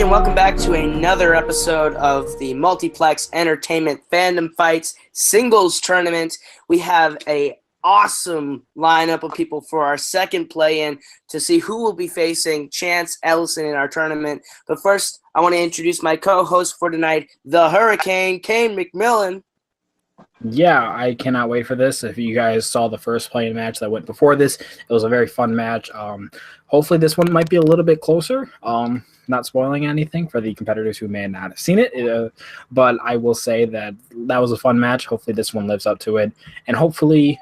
and welcome back to another episode of the Multiplex Entertainment Fandom Fights Singles Tournament. We have a awesome lineup of people for our second play-in to see who will be facing Chance Ellison in our tournament. But first, I want to introduce my co-host for tonight, the Hurricane, Kane McMillan. Yeah, I cannot wait for this. If you guys saw the first play-in match that went before this, it was a very fun match. Hopefully this one might be a little bit closer. Not spoiling anything for the competitors who may not have seen it, but I will say that was a fun match. Hopefully this one lives up to it, and hopefully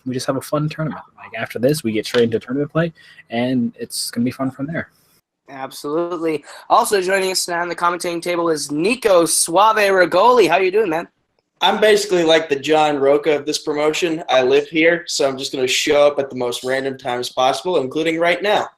we just have a fun tournament. Like after this, we get straight into tournament play, and it's going to be fun from there. Absolutely. Also joining us now on the commentating table is Nico Suave Regoli. How you doing, man? I'm basically like the John Roca of this promotion. I live here, so I'm just going to show up at the most random times possible, including right now.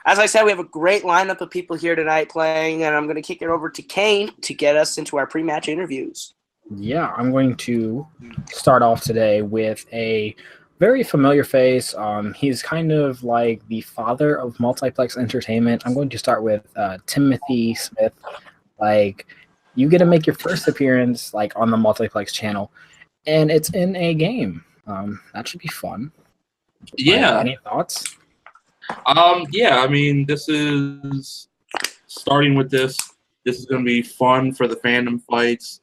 As I said, we have a great lineup of people here tonight playing, and I'm going to kick it over to Kane to get us into our pre-match interviews. Yeah, I'm going to start off today with a very familiar face. He's kind of like the father of Multiplex Entertainment. I'm going to start with Timothy Smith. You get to make your first appearance on the Multiplex channel, and it's in a game. That should be fun. Yeah. Any thoughts? Yeah, I mean, this is starting with this. This is going to be fun for the fandom fights.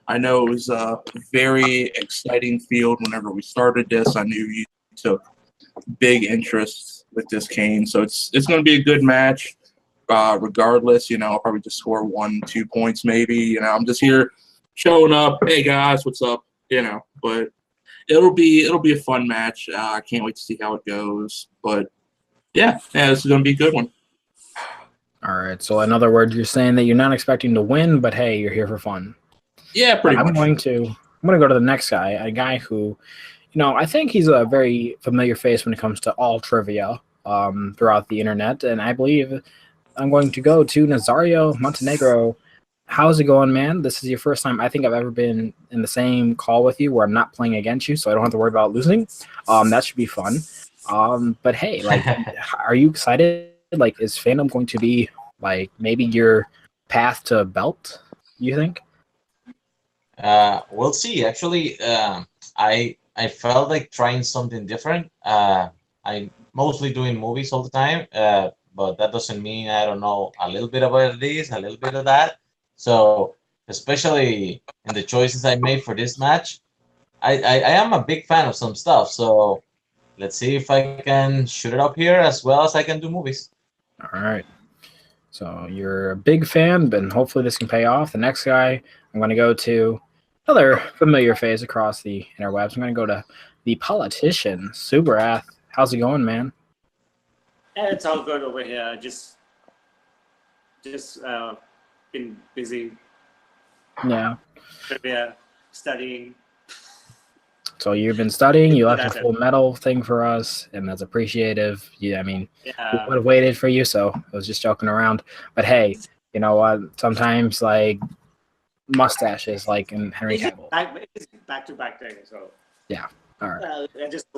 I know it was a very exciting field whenever we started this. I knew you took big interest with this, Kane. So it's going to be a good match. Regardless, I'll probably just score 1-2 points maybe. I'm just here showing up. Hey guys, what's up? But it'll be a fun match. I can't wait to see how it goes. But yeah, this is gonna be a good one. All right. So in other words, you're saying that you're not expecting to win, but hey, you're here for fun. Yeah, pretty much. I'm going to go to the next guy, a guy who, I think he's a very familiar face when it comes to all trivia throughout the internet, and I believe I'm going to go to Nazario Montenegro. How's it going, man? This is your first time I think I've ever been in the same call with you where I'm not playing against you, so I don't have to worry about losing. That should be fun. But hey, are you excited? Is Fandom going to be maybe your path to belt, you think? We'll see. Actually, I felt like trying something different. I'm mostly doing movies all the time. But that doesn't mean I don't know a little bit about this, a little bit of that. So, especially in the choices I made for this match, I am a big fan of some stuff. So, let's see if I can shoot it up here as well as I can do movies. All right. So, you're a big fan, but hopefully this can pay off. The next guy, I'm going to go to another familiar face across the interwebs. I'm going to go to the politician, Subarath. How's it going, man? Yeah, it's all good over here. Just been busy. Yeah. Studying. So you've been studying. You left a Full Metal thing for us, and that's appreciative. Yeah, I mean, we would have waited for you, so I was just joking around. But hey, you know what? Sometimes mustaches, in Henry Cavill. It's back-to-back thing. So. Yeah. All right.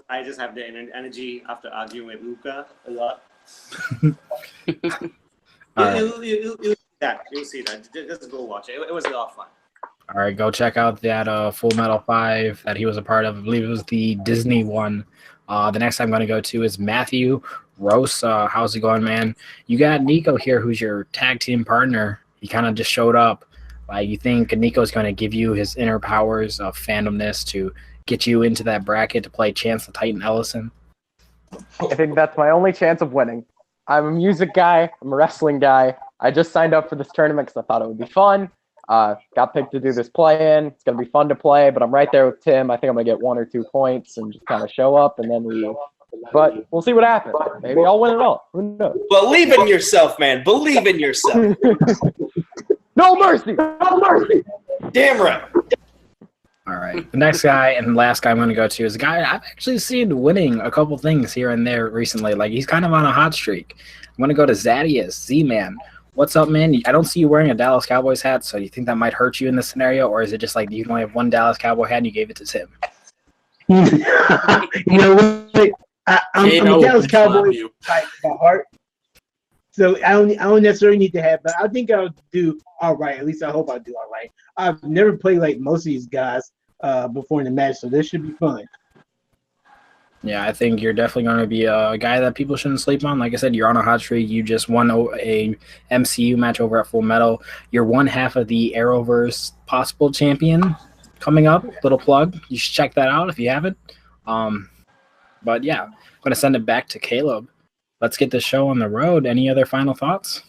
I just have the energy after arguing with Luca a lot. You'll see that. Just go watch it. It was a lot of fun. All right, go check out that Full Metal 5 that he was a part of. I believe it was the Disney one. The next I'm going to go to is Matthew Rosa. How's it going, man? You got Nico here, who's your tag team partner. He kind of just showed up. You think Nico's going to give you his inner powers of fandomness to get you into that bracket to play Chance the Titan Ellison? I think that's my only chance of winning. I'm a music guy. I'm a wrestling guy. I just signed up for this tournament because I thought it would be fun. Got picked to do this play-in. It's going to be fun to play, but I'm right there with Tim. I think I'm going to get 1 or 2 points and just kind of show up and then leave. But we'll see what happens. Maybe I'll win it all. Who knows? Believe in yourself, man. Believe in yourself. No mercy. No mercy. Damn right. All right. The next guy and last guy I'm going to go to is a guy I've actually seen winning a couple things here and there recently. He's kind of on a hot streak. I'm going to go to Zadius, Z-Man. What's up, man? I don't see you wearing a Dallas Cowboys hat, so do you think that might hurt you in this scenario, or is it just you only have one Dallas Cowboy hat and you gave it to Tim? I'm a Dallas Cowboy by heart. So I don't necessarily need to have, but I think I'll do all right. At least I hope I'll do all right. I've never played like most of these guys before in the match, so this should be fun. Yeah, I think you're definitely going to be a guy that people shouldn't sleep on. Like I said, you're on a hot streak. You just won a MCU match over at Full Metal. You're one half of the Arrowverse possible champion coming up. Little plug. You should check that out if you haven't. But yeah, I'm going to send it back to Caleb. Let's get the show on the road. Any other final thoughts?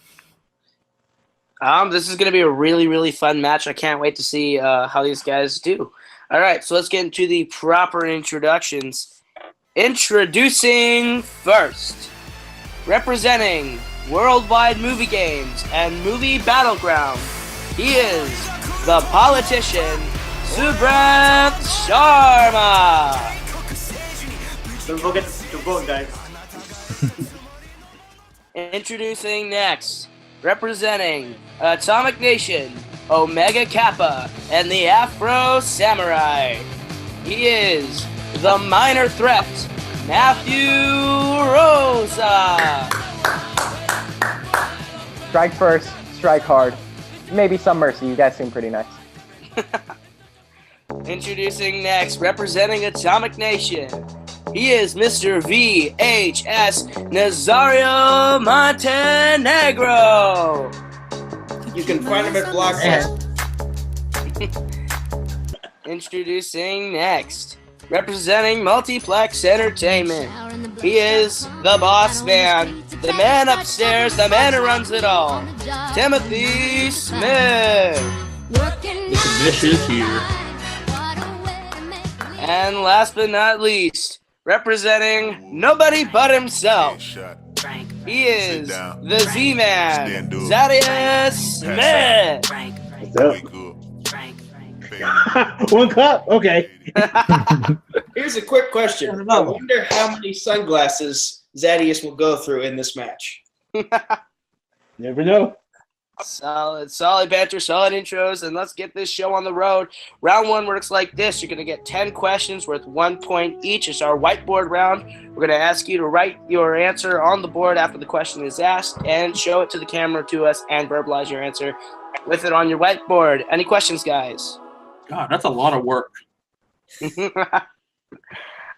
This is going to be a really, really fun match. I can't wait to see how these guys do. All right, so let's get into the proper introductions. Introducing first, representing Worldwide Movie Games and Movie Battleground, he is the politician, Subrat Sharma. Don't forget to vote, guys. Introducing next, representing Atomic Nation, Omega Kappa, and the Afro Samurai, he is the minor threat, Matthew Rosa. Strike first, strike hard. Maybe some mercy. You guys seem pretty nice. Introducing next, representing Atomic Nation, he is Mr. VHS Nazario Montenegro. You can find him at Blockbuster. Introducing next, representing Multiplex Entertainment, he is the boss man, the man upstairs, the man who runs it all, Timothy Smith. Mr. Mish is here. And last but not least, representing nobody but himself, he is the Z-Man, Zadius Smith. What's up? One cup? Okay. Here's a quick question. I wonder how many sunglasses Zadius will go through in this match. Never know. Solid banter, solid intros, and let's get this show on the road. Round one works like this. You're going to get 10 questions worth 1 point each. It's our whiteboard round. We're going to ask you to write your answer on the board after the question is asked and show it to the camera to us and verbalize your answer with it on your whiteboard. Any questions, guys? God, that's a lot of work.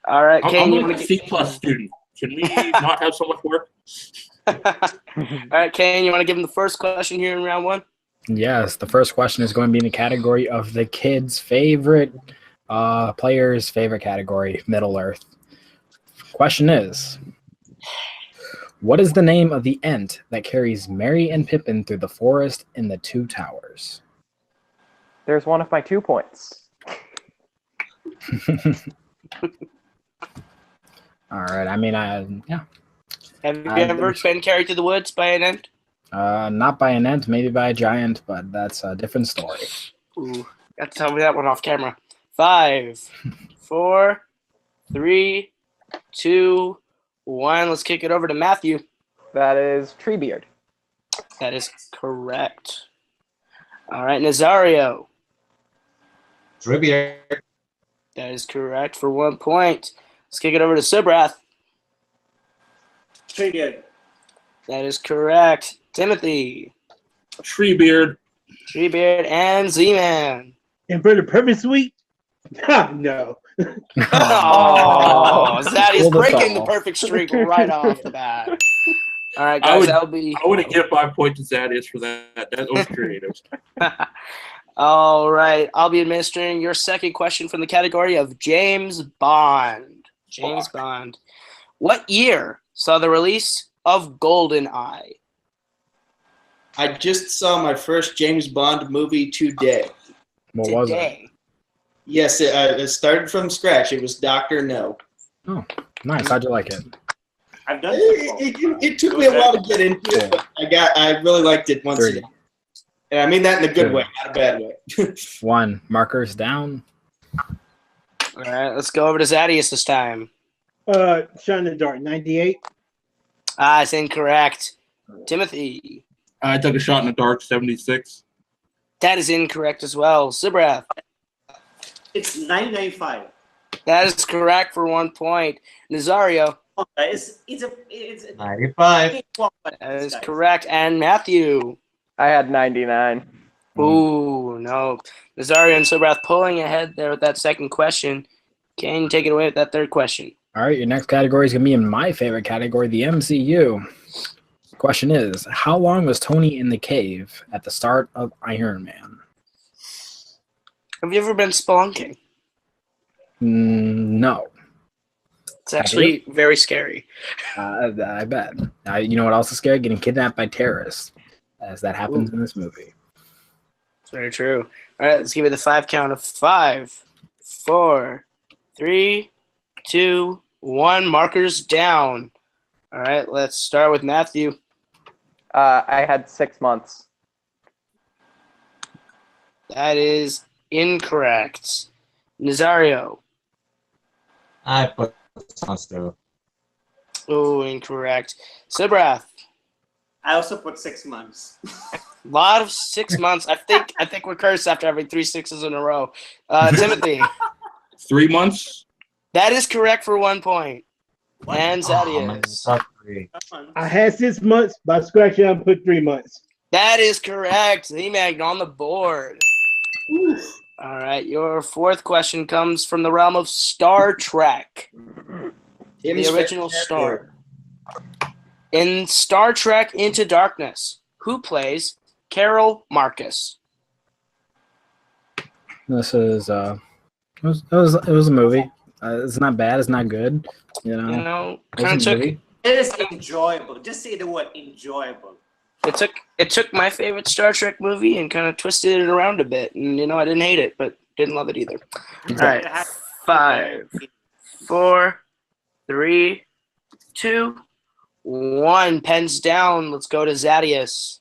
All right, Kane. I'm like a C+ student. Can we not have so much work? All right, Kane, you want to give him the first question here in round one? Yes, the first question is going to be in the category of the kids' favorite players' favorite category, Middle Earth. Question is, what is the name of the Ent that carries Merry and Pippin through the forest in the Two Towers? There's one of my 2 points. All right. I mean, yeah. Have you ever been carried to the woods by an Ent? Not by an Ent, maybe by a giant, but that's a different story. Ooh, got to tell me that one off camera. 5, 4, 3, 2, 1. Let's kick it over to Matthew. That is Treebeard. That is correct. All right, Nazario. Trivia. That is correct for 1 point. Let's kick it over to Subrath. Triggered. That is correct. Timothy. Treebeard. Treebeard and Z-Man. And for the purpose suite? No. Oh, Zaddy's Hold us breaking the all. perfect streak right off the bat. All right, guys, that'll be. I wouldn't give 5 points to Zadius for that. That was creative. All right, I'll be administering your second question from the category of James Bond. James Bond. What year saw the release of GoldenEye? I just saw my first James Bond movie today. What was it? Today. Yes, it started from scratch. It was Dr. No. Oh, nice. How'd you like it? I've done it before. It took me a while to get into it, but I really liked it once 3. again. And I mean that in a good Two. way, not a bad way. 1. Markers down. All right, let's go over to Zadius this time. Shot in the Dark, 98. It's incorrect. Timothy. I took a shot in the dark, 76. That is incorrect as well. Subrath. It's 995. That is correct for 1 point. Nazario. It's 95. That is correct. And Matthew. I had 99. Ooh, no. Nazario and Sobrath pulling ahead there with that second question. Can you take it away with that third question? All right, your next category is going to be in my favorite category, the MCU. Question is, how long was Tony in the cave at the start of Iron Man? Have you ever been spelunking? No. It's actually very scary. I bet. You know what else is scary? Getting kidnapped by terrorists, as that happens in this movie. It's very true. All right, let's give it the 5 count of 5, 4, 3, 2, 1. Markers down. All right, let's start with Matthew. I had 6 months. That is incorrect. Nazario. I put sounds too. Oh, incorrect. Sobrath. I also put 6 months. Lot of 6 months. I think we're cursed after having 3 6s in a row. Timothy. 3 months. That is correct for 1 point. And Zadius. I had 6 months. By scratching, I put 3 months. That is correct. Z-Mag on the board. All right, your fourth question comes from the realm of Star Trek. The original Star. In Star Trek Into Darkness, who plays Carol Marcus? This is it was a movie. It's not bad. It's not good. You know, kind of took It is enjoyable. Just say the word enjoyable. it took my favorite Star Trek movie and kind of twisted it around a bit. And I didn't hate it, but didn't love it either. All right, 5, 4, 3, 2, 1. Pens down. Let's go to Zadius.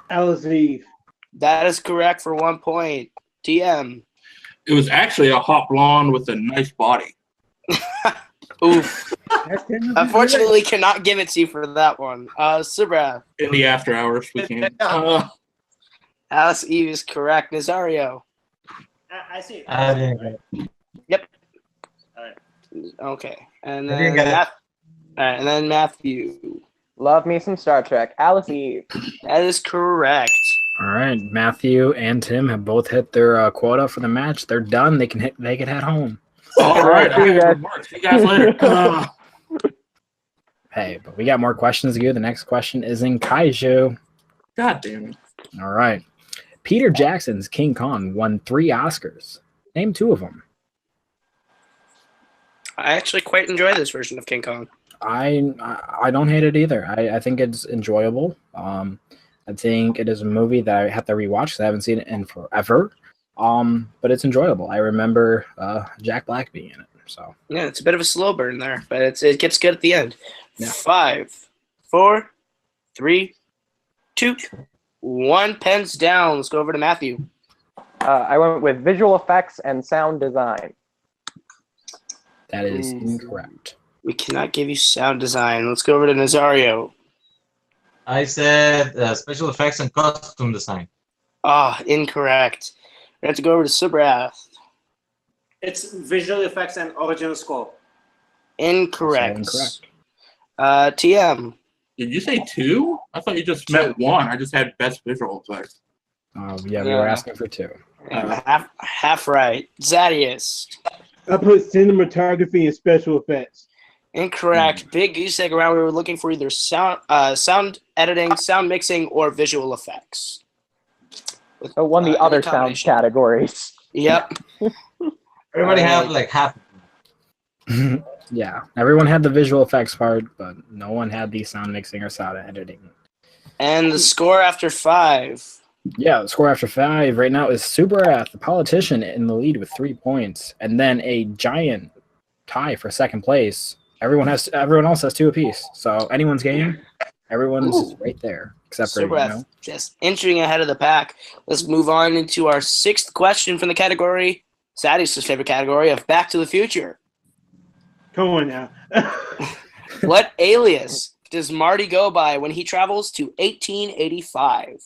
Alice Eve. That is correct for 1 point. TM. It was actually a hot blonde with a nice body. Oof. Unfortunately, cannot give it to you for that one. Subrath. In the after hours, we can. Alice Eve is correct. Nazario. I see. Yep. All right. Okay. And then Matthew. Love me some Star Trek. Alice Eve. That is correct. All right, Matthew and Tim have both hit their quota for the match. They're done. They can head home. All right. See you guys later. Hey, but we got more questions to go. The next question is in Kaiju. God damn it. All right. Peter Jackson's King Kong won 3 Oscars. Name 2 of them. I actually quite enjoy this version of King Kong. I don't hate it either. I think it's enjoyable. I think it is a movie that I have to rewatch because I haven't seen it in forever. But it's enjoyable. I remember Jack Black being in it. So yeah, it's a bit of a slow burn there, but it gets good at the end. Yeah. 5, 4, 3, 2, 1. Pens down. Let's go over to Matthew. I went with visual effects and sound design. that is incorrect. We cannot give you sound design. Let's go over to Nazario. I said special effects and costume design. Incorrect. We have to go over to Subrath. It's visual effects and original score. Incorrect. So TM. Did you say 2? I thought you just meant 1. I just had best visual effects. Yeah, we were asking for 2. Half right. Zadius. I put cinematography and special effects. Incorrect. Big goose egg around. We were looking for either sound editing, sound mixing, or visual effects. So one of the other sound categories. Yep. Everybody have like half. Yeah, everyone had the visual effects part, but no one had the sound mixing or sound editing. And the score after 5. Yeah, the score after 5 right now is Subrath, the politician, in the lead with 3 points, and then a giant tie for second place. Everyone else has 2 apiece. So anyone's game, everyone's right there except for Subrath, just inching ahead of the pack. Let's move on into our 6th question from the category, Sadius' favorite category of Back to the Future. Come on now. What alias does Marty go by when he travels to 1885?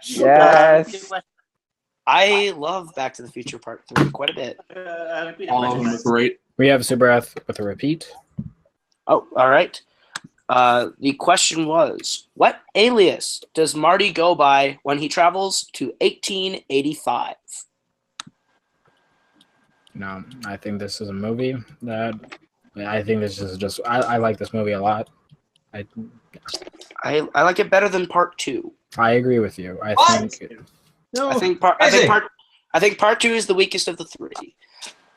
Yes. I love Back to the Future Part 3 quite a bit. Repeat the All of question. them are great. We have Subrath with a repeat. Oh, all right. The question was, what alias does Marty go by when he travels to 1885? No, I think this is a movie that I think this is just I like this movie a lot. I like it better than part 2. I agree with you. I What? think No. I think part 2 is the weakest of the 3.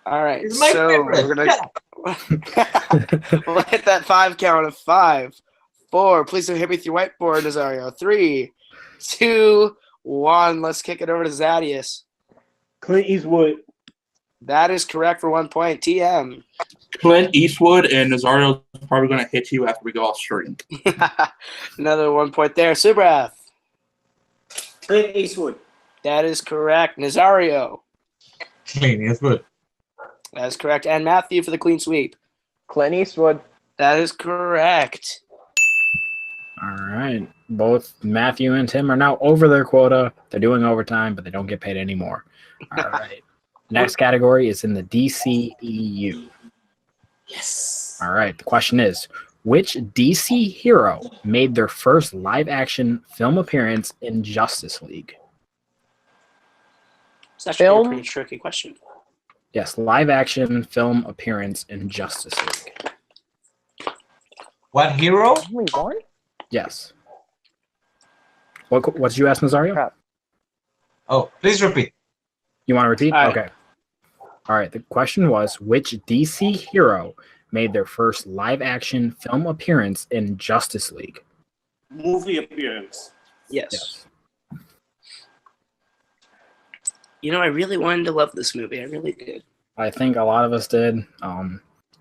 All right, It's my so favorite. we're gonna we'll hit that 5 count of 5, 4. Please don't hit me with your whiteboard, Nazario. 3, 2, 1. Let's kick it over to Zadius. Clint Eastwood. That is correct for 1 point. TM. Clint Eastwood, and Nazario's probably going to hit you after we go off stream. Another 1 point there. Subrath. Clint Eastwood. That is correct. Nazario. Clean, it's good. That is correct. And Matthew for the clean sweep. Clint Eastwood. That is correct. all right. Both Matthew and Tim are now over their quota. They're doing overtime, but they don't get paid anymore. All right. Next category is in the DCEU. Yes. All right. The question is, which DC hero made their first live-action film appearance in Justice League? It's actually a Film? pretty tricky question. Yes, live-action film appearance in Justice League. What hero? Only one? Yes. What did you ask, Nazario? Crap. Oh, please repeat. You want to repeat? All right. Okay. All right. The question was, which DC hero made their first live-action film appearance in Justice League? Movie appearance. Yes. You know, I really wanted to love this movie. I really did. I think a lot of us did.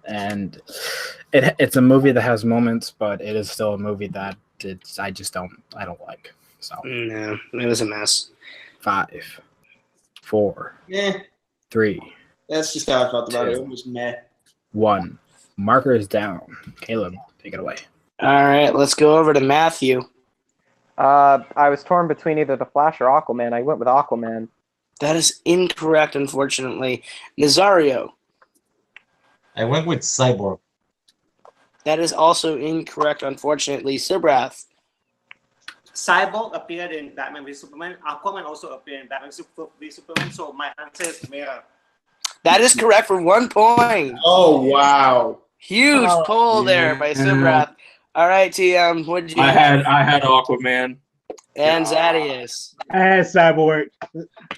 And it's a movie that has moments, but it is still a movie that I don't like. So No, it was a mess. 5, 4, Yeah, 3, that's just how I felt about it. It was meh. 1. Marker is down. Caleb, take it away. All right, let's go over to Matthew. I was torn between either The Flash or Aquaman. I went with Aquaman. That is incorrect, unfortunately. Nazario. I went with Cyborg. That is also incorrect, unfortunately. Subrath. Cyborg appeared in Batman v Superman. Aquaman also appeared in Batman v Superman. So my answer is Mera. That is correct for 1 point. Oh, wow. Huge pull there by Subrath. All right, TM. What did you I have? had Aquaman. And Zadius. I had Cyborg.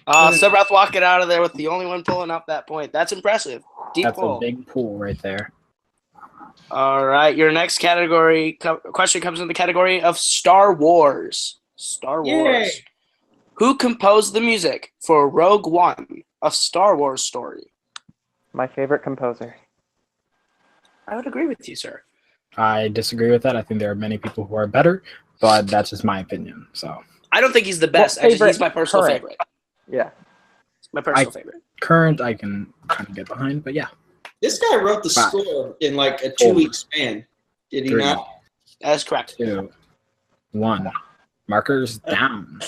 Subrath walking out of there with the only one pulling up that point. That's impressive. Deep That's pull. a big pool right there. All right, your next category question comes in the category of Star Wars. Star Wars. Yay. Who composed the music for Rogue One, a Star Wars story? My favorite composer. I would agree with you, sir. I disagree with that. I think there are many people who are better, but that's just my opinion. So I don't think he's the best. Well, Actually, he's my personal current. favorite. Yeah. My personal favorite. current, I can kind of get behind, but yeah. This guy wrote the 5, score in like a 2-week span. Did he 3, not? That is correct. 2, 1. Markers down.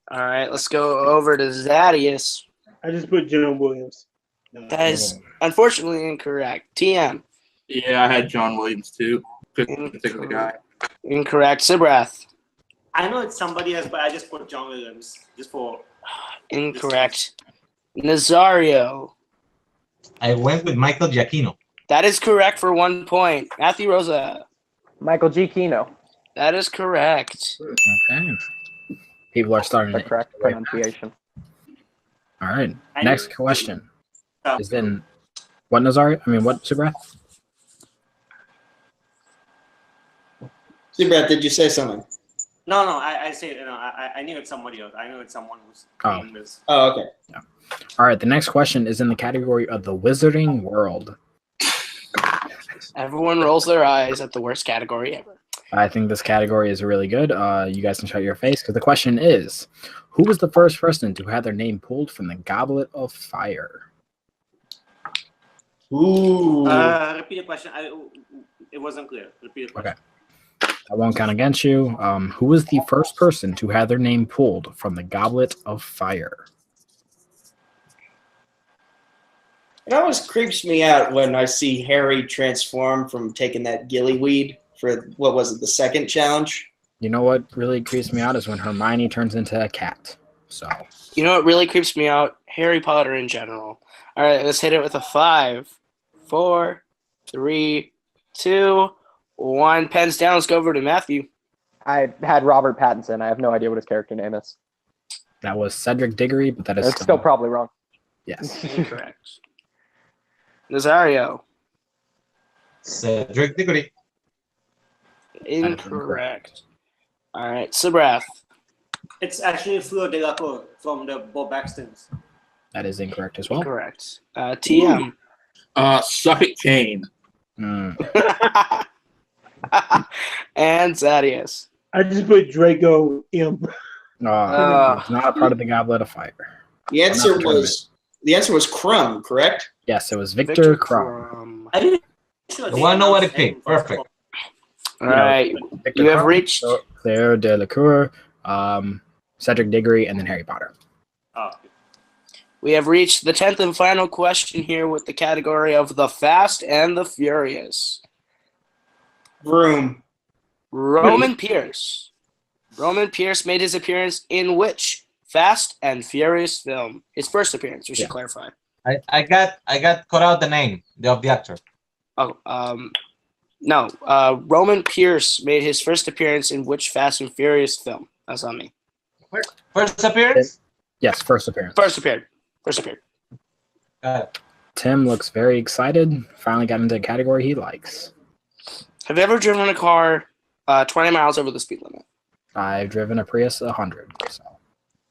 All right, let's go over to Zadius. I just put John Williams. No. That is unfortunately incorrect. TM. Yeah, I had John Williams too. Couldn't think of the guy. Incorrect. Sibrath. I know it's somebody else, but I just put John Williams just for. Incorrect. Nazario. I went with Michael Giacchino. That is correct for 1 point. Matthew Rosa. Michael G. Kino. That is correct. Okay. People are starting The to correct pronunciation. All right. I Next knew- question is then what Nazario? I mean, what Subrath? Brad, did you say something? No, I say I knew it's somebody else. I knew it's someone who's named this. Oh, okay. All right. The next question is in the category of the Wizarding World. Everyone rolls their eyes at the worst category ever. I think this category is really good. You guys can shut your face because the question is, who was the first person to have their name pulled from the Goblet of Fire? Ooh. Repeat the question. It wasn't clear. Repeat the question. Okay. I won't count against you. Who was the first person to have their name pulled from the Goblet of Fire? It always creeps me out when I see Harry transform from taking that gillyweed for, what was it, the second challenge? You know what really creeps me out is when Hermione turns into a cat. So You know what really creeps me out? Harry Potter in general. All right, let's hit it with a 5, 4, 3, 2, 1. Pens down. Let's go over to Matthew. I had Robert Pattinson. I have no idea what his character name is. that was Cedric Diggory, but that is It's still probably wrong. yes. Incorrect. Nazario. Cedric Diggory. Incorrect. All right, Sabrath. It's actually Fleur Delacour from the Bob Baxtons. That is incorrect as well. Correct. TM. Suck it, Kane. Mm. And Zadius. I just put Draco Imp. It's not a part of the Goblet of Fire. The answer was Crumb, correct? Yes, it was Victor Crumb. I didn't sure The one nobody picked. Perfect. All right, Victor you have Crumb, reached. Claire Delacour, Cedric Diggory, and then Harry Potter. Oh, We have reached the 10th and final question here with the category of the Fast and the Furious. Vroom. Roman Pierce. Roman Pierce made his appearance in which Fast and Furious film? His first appearance, we should clarify. I got cut out the name of the actor. No. Roman Pierce made his first appearance in which Fast and Furious film? That's on me. First appearance? Yes, first appearance. First appeared. Tim looks very excited. Finally got into a category he likes. Have you ever driven a car 20 miles over the speed limit? I've driven a Prius 100. So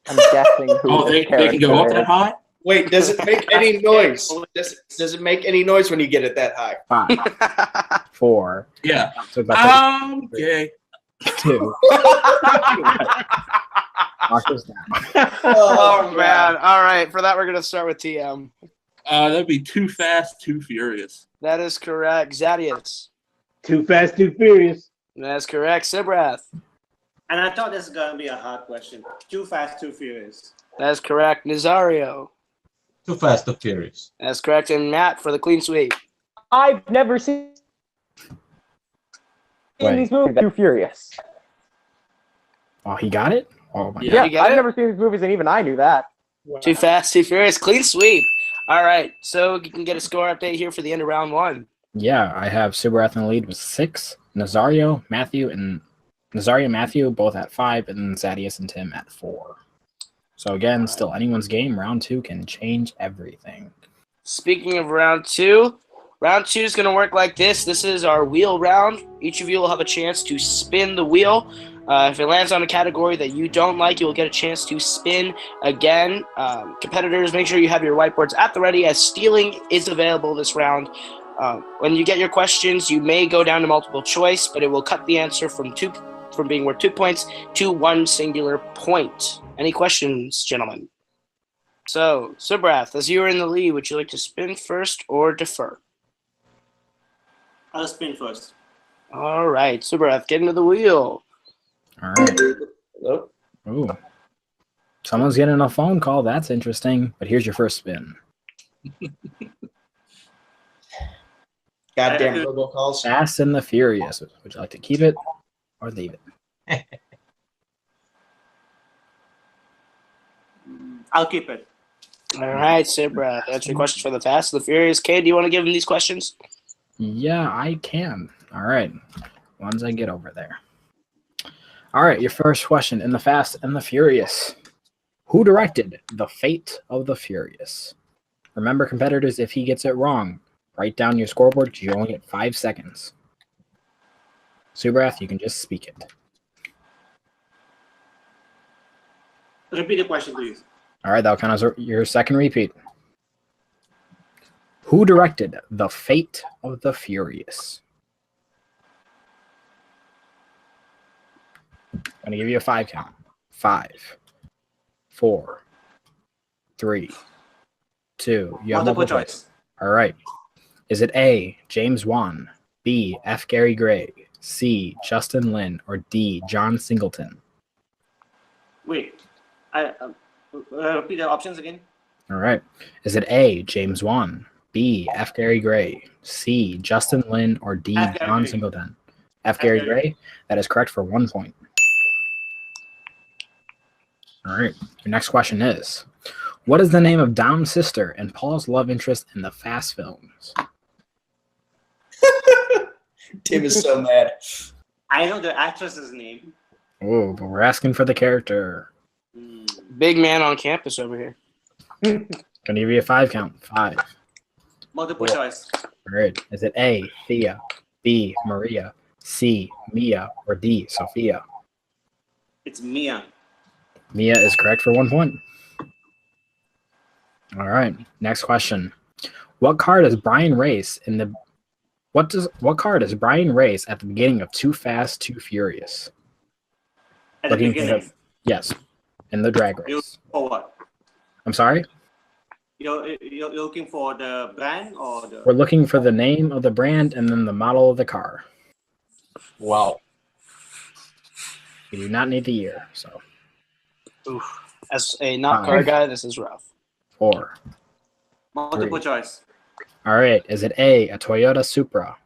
I'm guessing who Oh, they can go up that high? Wait, does it make any noise? Does it make any noise when you get it that high? 5, 4. Yeah. So about Okay. 2. Mark this down. Oh, man. All right. For that, we're going to start with TM. That'd be Too Fast, Too Furious. That is correct. Zadius. Too Fast, Too Furious. That's correct. Sibrath. and I thought this is gonna be a hard question. Too Fast, Too Furious. That's correct. Nazario. Too Fast, Too Furious. That's correct. And Matt for the clean sweep. I've never seen these movies. Too Furious. Oh, he got it? Oh, my Yeah. Yeah, You get I've it? never seen these movies, and even I knew that. Too Fast, Too Furious. Clean sweep. All right. So you can get a score update here for the end of round one. Yeah, I have Subaru in the lead with 6, Nazario, Matthew both at 5, and Zadius and Tim at 4. So again, still anyone's game. Round 2 can change everything. Speaking of round two is going to work like this. This is our wheel round. Each of you will have a chance to spin the wheel. If it lands on a category that you don't like, you will get a chance to spin again. Competitors, make sure you have your whiteboards at the ready, as stealing is available this round. When you get your questions, you may go down to multiple choice, but it will cut the answer from being worth 2 points to 1 singular point. Any questions, gentlemen? So, Subrath, as you are in the lead, would you like to spin first or defer? I'll spin first. All right, Subrath, get into the wheel. All right. Hello? Ooh. Someone's getting a phone call. That's interesting. But here's your first spin. Goddamn robocalls. Fast and the Furious. Would you like to keep it or leave it? I'll keep it. All right, Subrath, answer your questions for the Fast and the Furious. Kay, do you want to give him these questions? Yeah, I can. All right. Once I get over there. All right, your first question. In the Fast and the Furious, who directed The Fate of the Furious? Remember, competitors, if he gets it wrong, write down your scoreboard because you only get 5 seconds. Subrath, you can just speak it. Repeat the question, please. All right, that'll count as your second repeat. Who directed The Fate of the Furious? I'm going to give you a 5 count. 5, 4, 3, 2. You have Multiple multiple choice. All right. Is it A, James Wan, B, F. Gary Gray, C, Justin Lin, or D, John Singleton? Wait. I repeat the options again. All right. Is it A, James Wan, B. F. Gary Gray, C. Justin Lin, or D. F. Gary John Gray. Singleton? F. Gary Gary Gray. That is correct for 1 point. All right. Your next question is, what is the name of Dom's sister and Paul's love interest in the Fast films? Tim is so mad. I know the actress's name. Oh, but we're asking for the character. Big man on campus over here. Gonna give you a 5 count. 5. Multiple Four. choice. All right. Is it A, Thea, B, Maria, C, Mia, or D, Sophia? It's Mia. Mia is correct for 1 point. All right. Next question. What car does Brian race in the what car does Brian race at the beginning of Too Fast, Too Furious? At the Looking for beginning. Yes. In the drag You race. for what? I'm sorry? You're looking for the brand or the? We're looking for the name of the brand and then the model of the car. Wow. We do not need the year. So Oof. As a not car 5, guy, this is rough. 4. Multiple 3. choice. All right. Is it A, a Toyota Supra,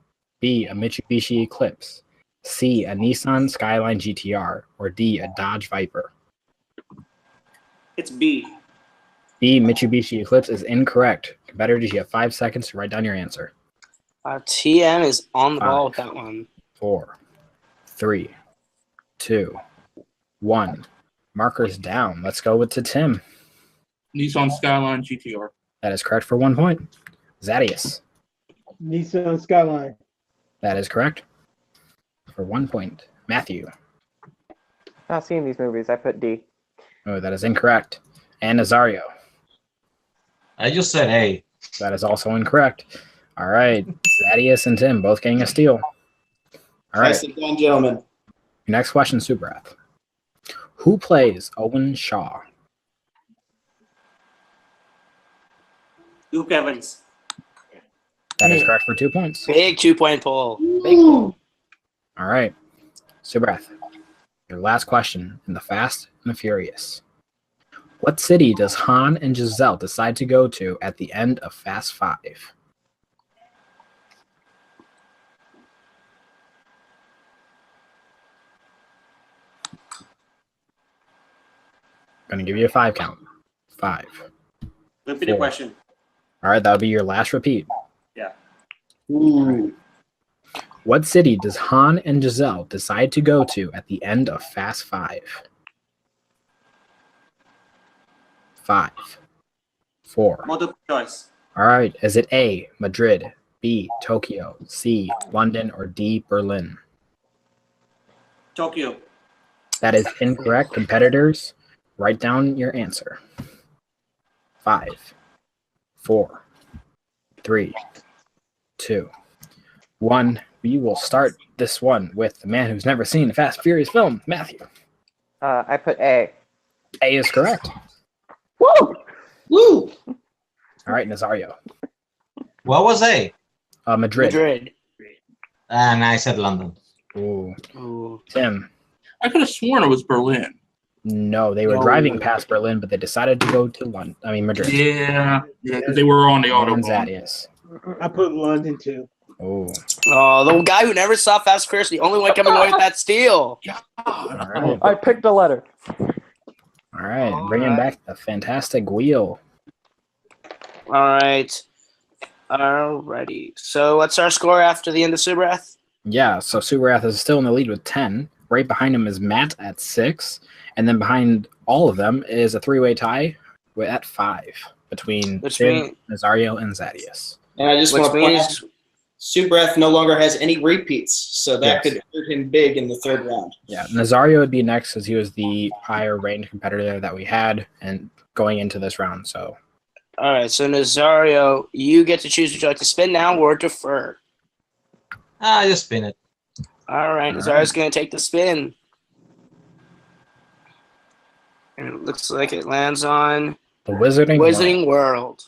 B, a Mitsubishi Eclipse, C, a Nissan Skyline GTR, or D, a Dodge Viper? It's B. B, Mitsubishi Eclipse is incorrect. Competitors, you have 5 seconds to write down your answer. TM is on the ball 5, with that one. 4, 3, 2, 1. Markers down. Let's go with to Tim. Nissan Skyline GTR. That is correct for 1 point. Zadius. Nissan Skyline. That is correct for 1 point. Matthew. Not seen these movies. I put D. Oh, that is incorrect. And Nazario. I just said A. That is also incorrect. All right. Zadius and Tim both getting a steal. All right. Nicely done, gentlemen. Your next question, Subrath. Who plays Owen Shaw? Luke Evans. That is correct for 2 points. Big 2-point pull. Big. All right. Subrath, your last question in the Fast and the Furious. What city does Han and Giselle decide to go to at the end of Fast 5? Going to give you a 5 count. 5. Repeat the 4. question. All right, that'll be your last repeat. Yeah. Ooh. What city does Han and Giselle decide to go to at the end of Fast 5? 5. 4. Multiple choice. All right, is it A, Madrid, B, Tokyo, C, London, or D, Berlin? Tokyo. That is incorrect. Competitors, write down your answer. 5, 4, 3, 2, 1. We will start this one with the man who's never seen a Fast Furious film, Matthew. I put A. A is correct. Woo! Woo! All right, Nazario. What was A? Madrid. Madrid. And I said London. Ooh. Ooh. Tim. I could have sworn it was Berlin. No, they were No. driving past Berlin, but they decided to go to Madrid. Yeah, because they were on the And autobahn. Zadius. I put London too. Oh. Oh, the guy who never saw Fast and Furious, the only one coming away with that steal. All right. I picked a letter. All right. Bringing back the fantastic wheel. All right. Alrighty. So what's our score after the end of Subrath? Yeah, so Subrath is still in the lead with 10. Right behind him is Matt at 6. And then behind all of them is a 3-way tie at 5 between Which Tim, means- Nazario, and Zadius. And I just Which want to point out, means Subrath no longer has any repeats, so that Yes. could hurt him big in the third round. Yeah, Nazario would be next because he was the higher ranked competitor that we had and going into this round. So all right. So Nazario, you get to choose. Would you like to spin now or defer? I just spin it. All right. Nazario's going to take the spin, and it looks like it lands on the Wizarding World. Wizarding World.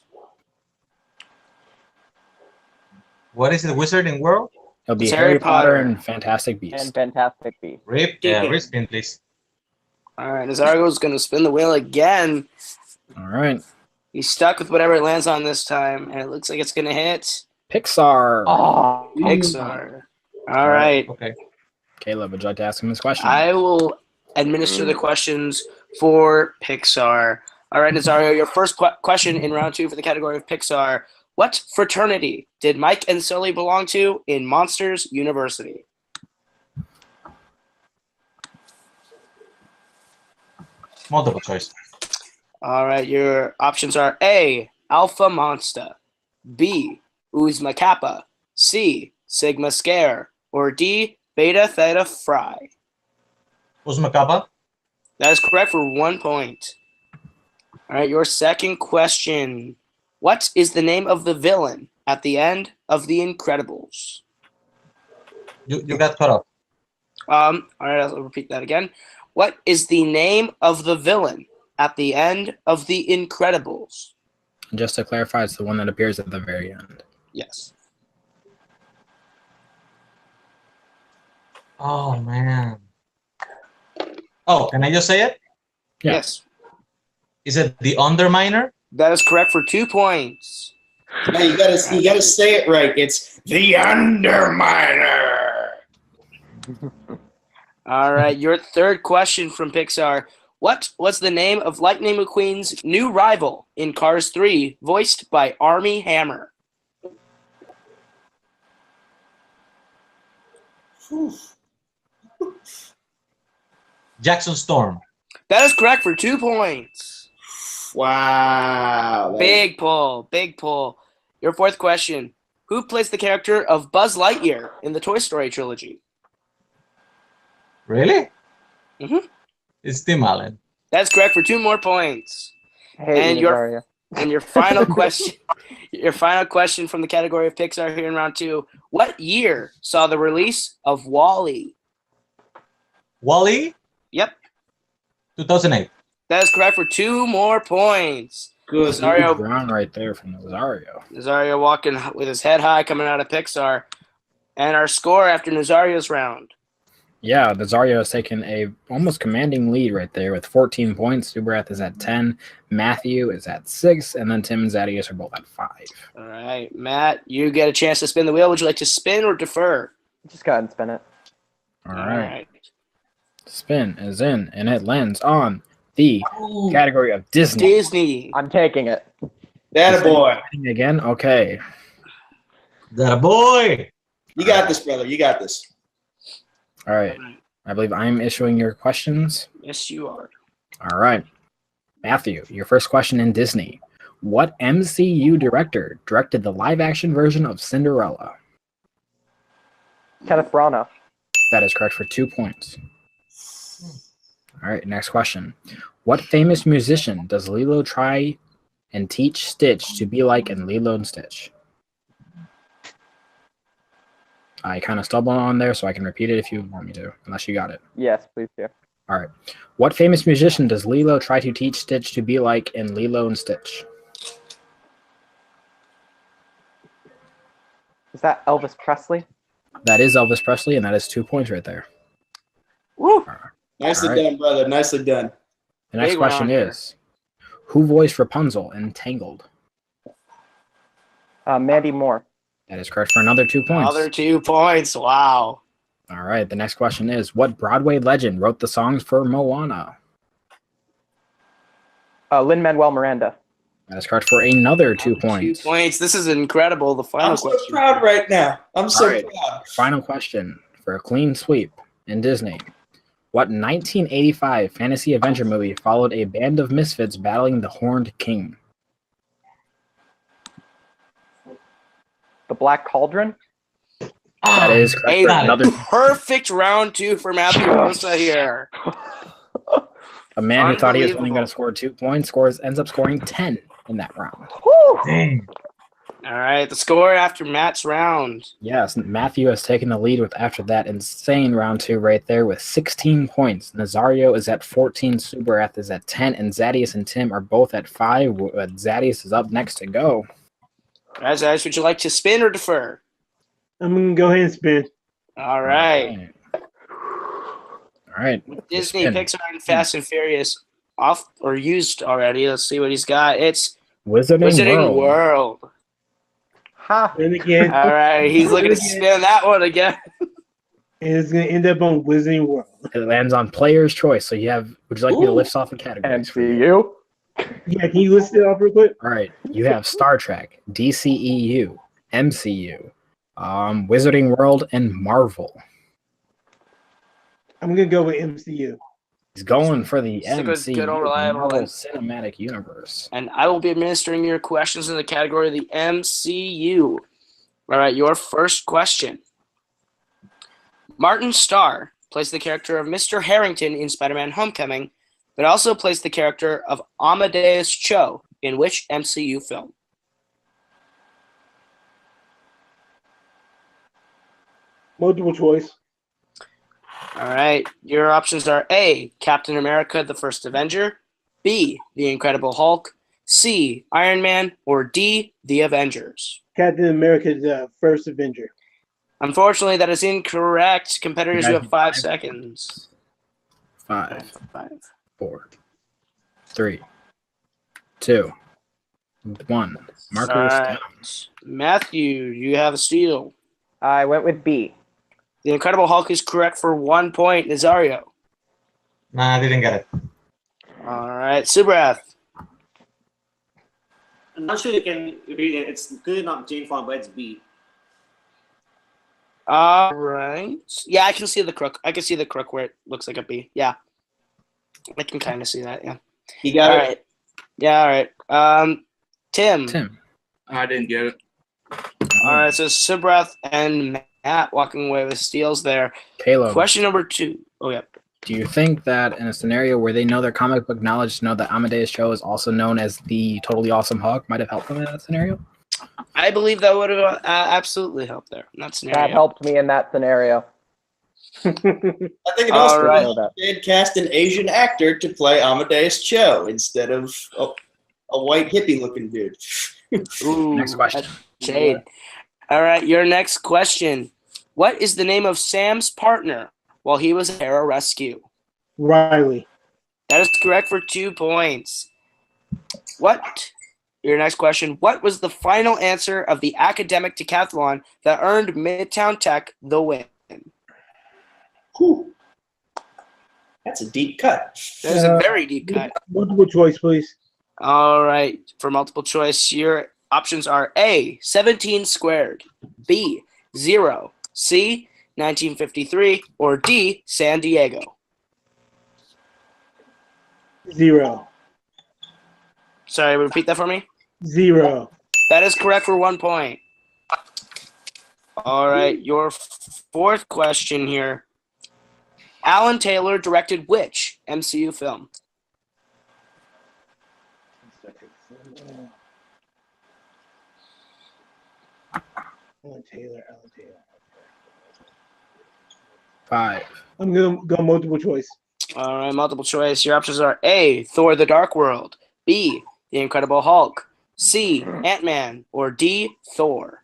What is it? Wizarding World? It'll be It's Harry Potter Potter. and Fantastic Beasts. And Fantastic Beasts. Respin, please. All right. Nazario's going to spin the wheel again. All right. He's stuck with whatever it lands on this time, and it looks like it's going to hit Pixar. Oh, Pixar. All right. Okay. Caleb, would you like to ask him this question? I will administer the questions for Pixar. All right, Nazario, your first question in round 2 for the category of Pixar. What fraternity did Mike and Sully belong to in Monsters University? Multiple choice. All right, your options are A, Alpha Monster, B, Uzma Kappa, C, Sigma Scare, or D, Beta Theta Phi. Uzma Kappa. That is correct for 1 point. All right, your second question. What is the name of the villain at the end of The Incredibles? You got cut off. All right, I'll repeat that again. What is the name of the villain at the end of The Incredibles? Just to clarify, it's the one that appears at the very end. Yes. Oh man. Oh, can I just say it? Yeah. Yes. Is it the Underminer? That is correct for 2 points. No, you gotta say it right. It's the Underminer. All right, your third question from Pixar. What was the name of Lightning McQueen's new rival in Cars 3, voiced by Armie Hammer? Jackson Storm. That is correct for 2 points. Wow. Big pull, big pull. Your fourth question. Who plays the character of Buzz Lightyear in the Toy Story trilogy? Really? Mhm. It's Tim Allen. That's correct for 2 more points. hey, And Nazario. your final question, your final question from the category of Pixar here in round 2. What year saw the release of WALL-E? Wally. Yep, 2008. that is correct for 2 more points. Good. Nazario, Huge round right there from Nazario. Nazario walking with his head high coming out of Pixar. And our score after Nazario's round. Yeah, Nazario has taken a almost commanding lead right there with 14 points. Subrath is at 10. Matthew is at 6. And then Tim and Zadius are both at 5. All right, Matt, you get a chance to spin the wheel. Would you like to spin or defer? Just go ahead and spin it. All right. Spin is in, and it lands on the Ooh. category of Disney. Disney. I'm taking it. That boy. Again? Okay. That boy. You got this, brother. You got this. All right. I believe I'm issuing your questions. Yes, you are. All right. Matthew, your first question in Disney. What MCU director directed the live-action version of Cinderella? Kenneth Branagh. That is correct for 2 points. All right, next question. What famous musician does Lilo try and teach Stitch to be like in Lilo and Stitch? I kind of stumbled on there, so I can repeat it if you want me to, unless you got it. Yes, please do. All right. What famous musician does Lilo try to teach Stitch to be like in Lilo and Stitch? Is that Elvis Presley? That is Elvis Presley, and that is 2 points right there. Woo! Nicely All right. done, brother. Nicely done. The next Big question round here. is, who voiced Rapunzel in Tangled? Mandy Moore. That is correct for another 2 points. Another 2 points. Wow. All right, the next question is, what Broadway legend wrote the songs for Moana? Lin-Manuel Miranda. That is correct for another 2 2 points. points. This is incredible. The final I'm so question. proud right now. I'm so All right. proud. Final question for a clean sweep in Disney. What 1985 fantasy adventure movie followed a band of misfits battling the Horned King? The Black Cauldron. That is correct A for another. perfect round 2 for Matthew Rosa here. A man who thought he was only Unbelievable. going to score 2 points ends up scoring 10 in that round. Woo! Dang. All right, the score after Matt's round. Yes, Matthew has taken the lead with after that insane round 2 right there with 16 points. Nazario is at 14, Subarath is at 10, and Zadius and Tim are both at 5. Zadius is up next to go. Guys, would you like to spin or defer? I'm gonna go ahead and spin. All right. All right. Disney, Spin. Pixar, and Fast and Furious off or used already. Let's see what he's got. It's Wizarding World. World. Ha! And again, All right, he's looking to spin that one again. and it's gonna end up on Wizarding World. It lands on player's choice. So you have. Would you like me to list off the categories? for you? MCU. Yeah, can you list it off real quick? All right. You have Star Trek, DCEU, MCU, Wizarding World, and Marvel. I'm gonna go with MCU. He's going for the Stick with MCU, good old reliable Marvel then. Cinematic Universe. And I will be administering your questions in the category of the MCU. All right, your first question. Martin Starr plays the character of Mr. Harrington in Spider-Man Homecoming, but also plays the character of Amadeus Cho in which MCU film? Multiple choice. All right, your options are A, Captain America, the First Avenger, B, The Incredible Hulk, C, Iron Man, or D, The Avengers. Captain America, the First Avenger. Unfortunately, that is incorrect. Competitors, you have 5 seconds. 5, 5. 4, 3, 2, 1. Markers All right. down. Matthew, you have a steal. I went with B. The Incredible Hulk is correct for 1 point. Nazario. Nah, I didn't get it. All right, Subrath. I'm not sure you can read it. It's clearly not Jane Fonda, but it's B. All right. Yeah, I can see the crook. I can see the crook where it looks like a B. Yeah. I can kind of see that, yeah. You got All it. right. Yeah, all right. Tim. I didn't get it. All right, so Subrath and Matt walking away with steals there. Caleb, Question number 2. Oh, yeah. do you think that in a scenario where they know their comic book knowledge to know that Amadeus Cho is also known as the totally awesome Hulk might have helped them in that scenario? I believe that would have absolutely helped there in that scenario. That helped me in that scenario. I think it All also right. helped they'd cast an Asian actor to play Amadeus Cho instead of a white hippie-looking dude. Ooh, Next question. that's shade. All right, your next question. What is the name of Sam's partner while he was at Arrow Rescue? Riley. That is correct for 2 points. Your next question. What was the final answer of the academic decathlon that earned Midtown Tech the win? Whew. That's a deep cut. That is a very deep cut. Multiple choice, please. All right. For multiple choice, your options are A, 17 squared, B, 0, C, 1953, or D, San Diego. 0. Sorry, repeat that for me. 0. That is correct for 1 point. All right. Your fourth question here. Alan Taylor directed which MCU film? Alan Taylor. 5. I'm gonna go multiple choice. All right, multiple choice. Your options are A, Thor the Dark World, B, The Incredible Hulk, C, Ant-Man, or D, Thor.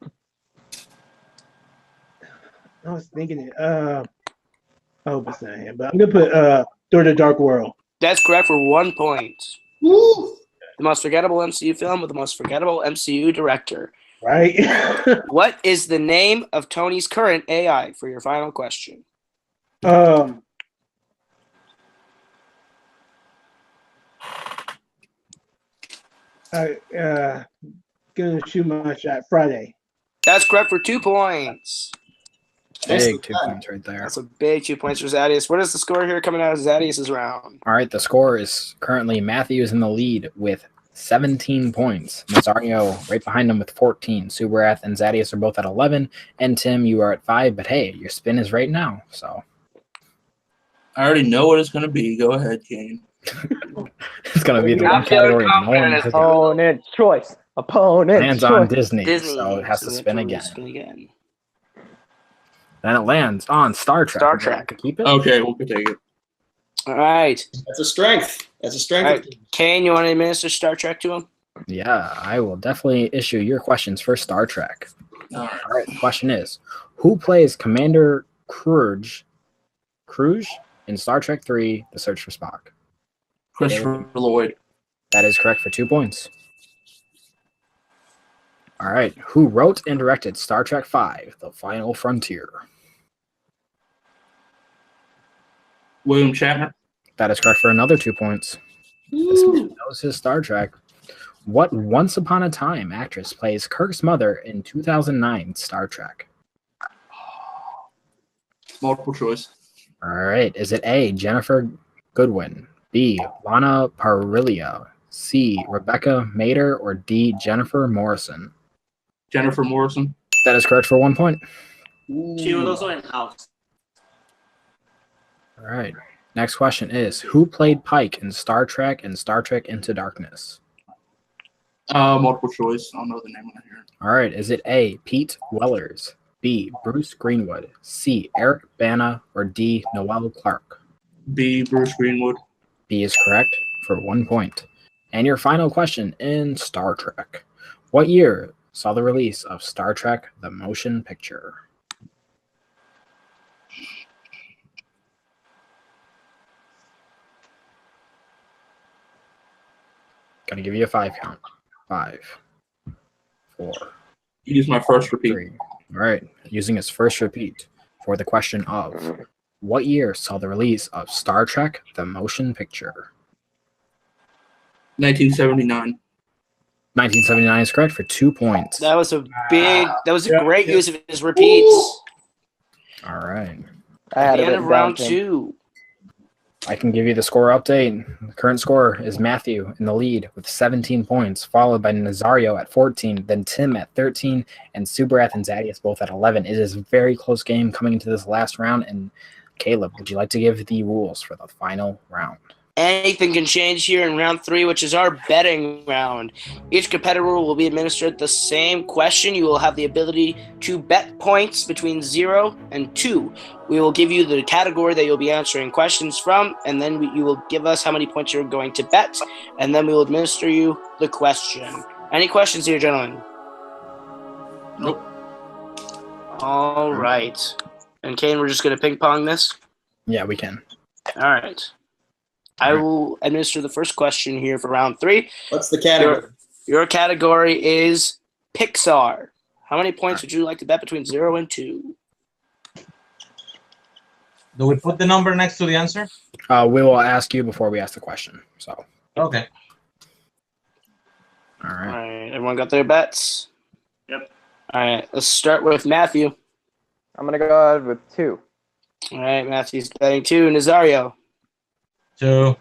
I was thinking it. I hope it's not him, but I'm gonna put Thor: The Dark World. That's correct for 1 point. Woo! The most forgettable MCU film with the most forgettable MCU director. Right? What is the name of Tony's current AI for your final question? Gonna shoot my shot Friday. That's correct for 2 points. Big 2 points right there. That's a big 2 points for Zadius. What is the score here coming out of Zadius' round? All right, the score is currently Matthew is in the lead with 17 points. Nazario right behind him with 14. Subrath and Zadius are both at 11. And Tim, you are at 5. But hey, your spin is right now. So I already know what it's going to be. Go ahead, Kane. it's going to be the I'm one category feeling no one confident has as Opponent choice. Opponent lands choice. on Disney, Disney. so it has to we spin have to again. spin again. Then it lands on Star Trek. Star Would you like Trek. to keep it? Okay, we'll take it. All right. That's a strength. That's a strength. All right. Kane, you want to administer Star Trek to him? Yeah, I will definitely issue your questions for Star Trek. All right. All right, the question is, who plays Commander Kruge in Star Trek 3, The Search for Spock? Christopher Lloyd. That is correct for 2 points. All right. Who wrote and directed Star Trek V: The Final Frontier? William Shatner. That is correct for another 2 points. This man knows his Star Trek. What Once Upon a Time actress plays Kirk's mother in 2009 Star Trek? Multiple choice. All right. Is it A, Jennifer Goodwin, B, Lana Parrilla, C, Rebecca Mader, or D, Jennifer Morrison? Jennifer Morrison. That is correct for 1 point. She was also in House. All right. Next question is, who played Pike in Star Trek and Star Trek Into Darkness? Multiple choice. I don't know the name of it here. All right. Is it A, Pete Wellers, B, Bruce Greenwood, C, Eric Bana, or D, Noel Clarke? B, Bruce Greenwood. B is correct for 1 point. And your final question in Star Trek. What year saw the release of Star Trek The Motion Picture? Gonna give you a 5 count. 5, 4, Use my first repeat. 3. All right. Using his first repeat for the question of what year saw the release of Star Trek The Motion Picture? 1979. 1979 is correct for 2 points. That was a great use of his repeats. All right. I had At the it end of written round down, Tim. 2. I can give you the score update. The current score is Matthew in the lead with 17 points, followed by Nazario at 14, then Tim at 13, and Subrath and Zadius both at 11. It is a very close game coming into this last round. And Caleb, would you like to give the rules for the final round? Anything can change here in round 3, which is our betting round. Each competitor will be administered the same question. You will have the ability to bet points between 0 and 2. We will give you the category that you'll be answering questions from, and then you will give us how many points you're going to bet, and then we will administer you the question. Any questions here, gentlemen? Nope. All right. And Kane, we're just going to ping pong this? Yeah, we can. All right. I will administer the first question here for round 3. What's the category? Your category is Pixar. How many points would you like to bet between 0 and 2? Do we put the number next to the answer? We will ask you before we ask the question. So, Okay. all All right. right. Everyone got their bets? Yep. All right. Let's start with Matthew. I'm gonna go ahead with 2. All right. Matthew's betting 2. Nazario. 2.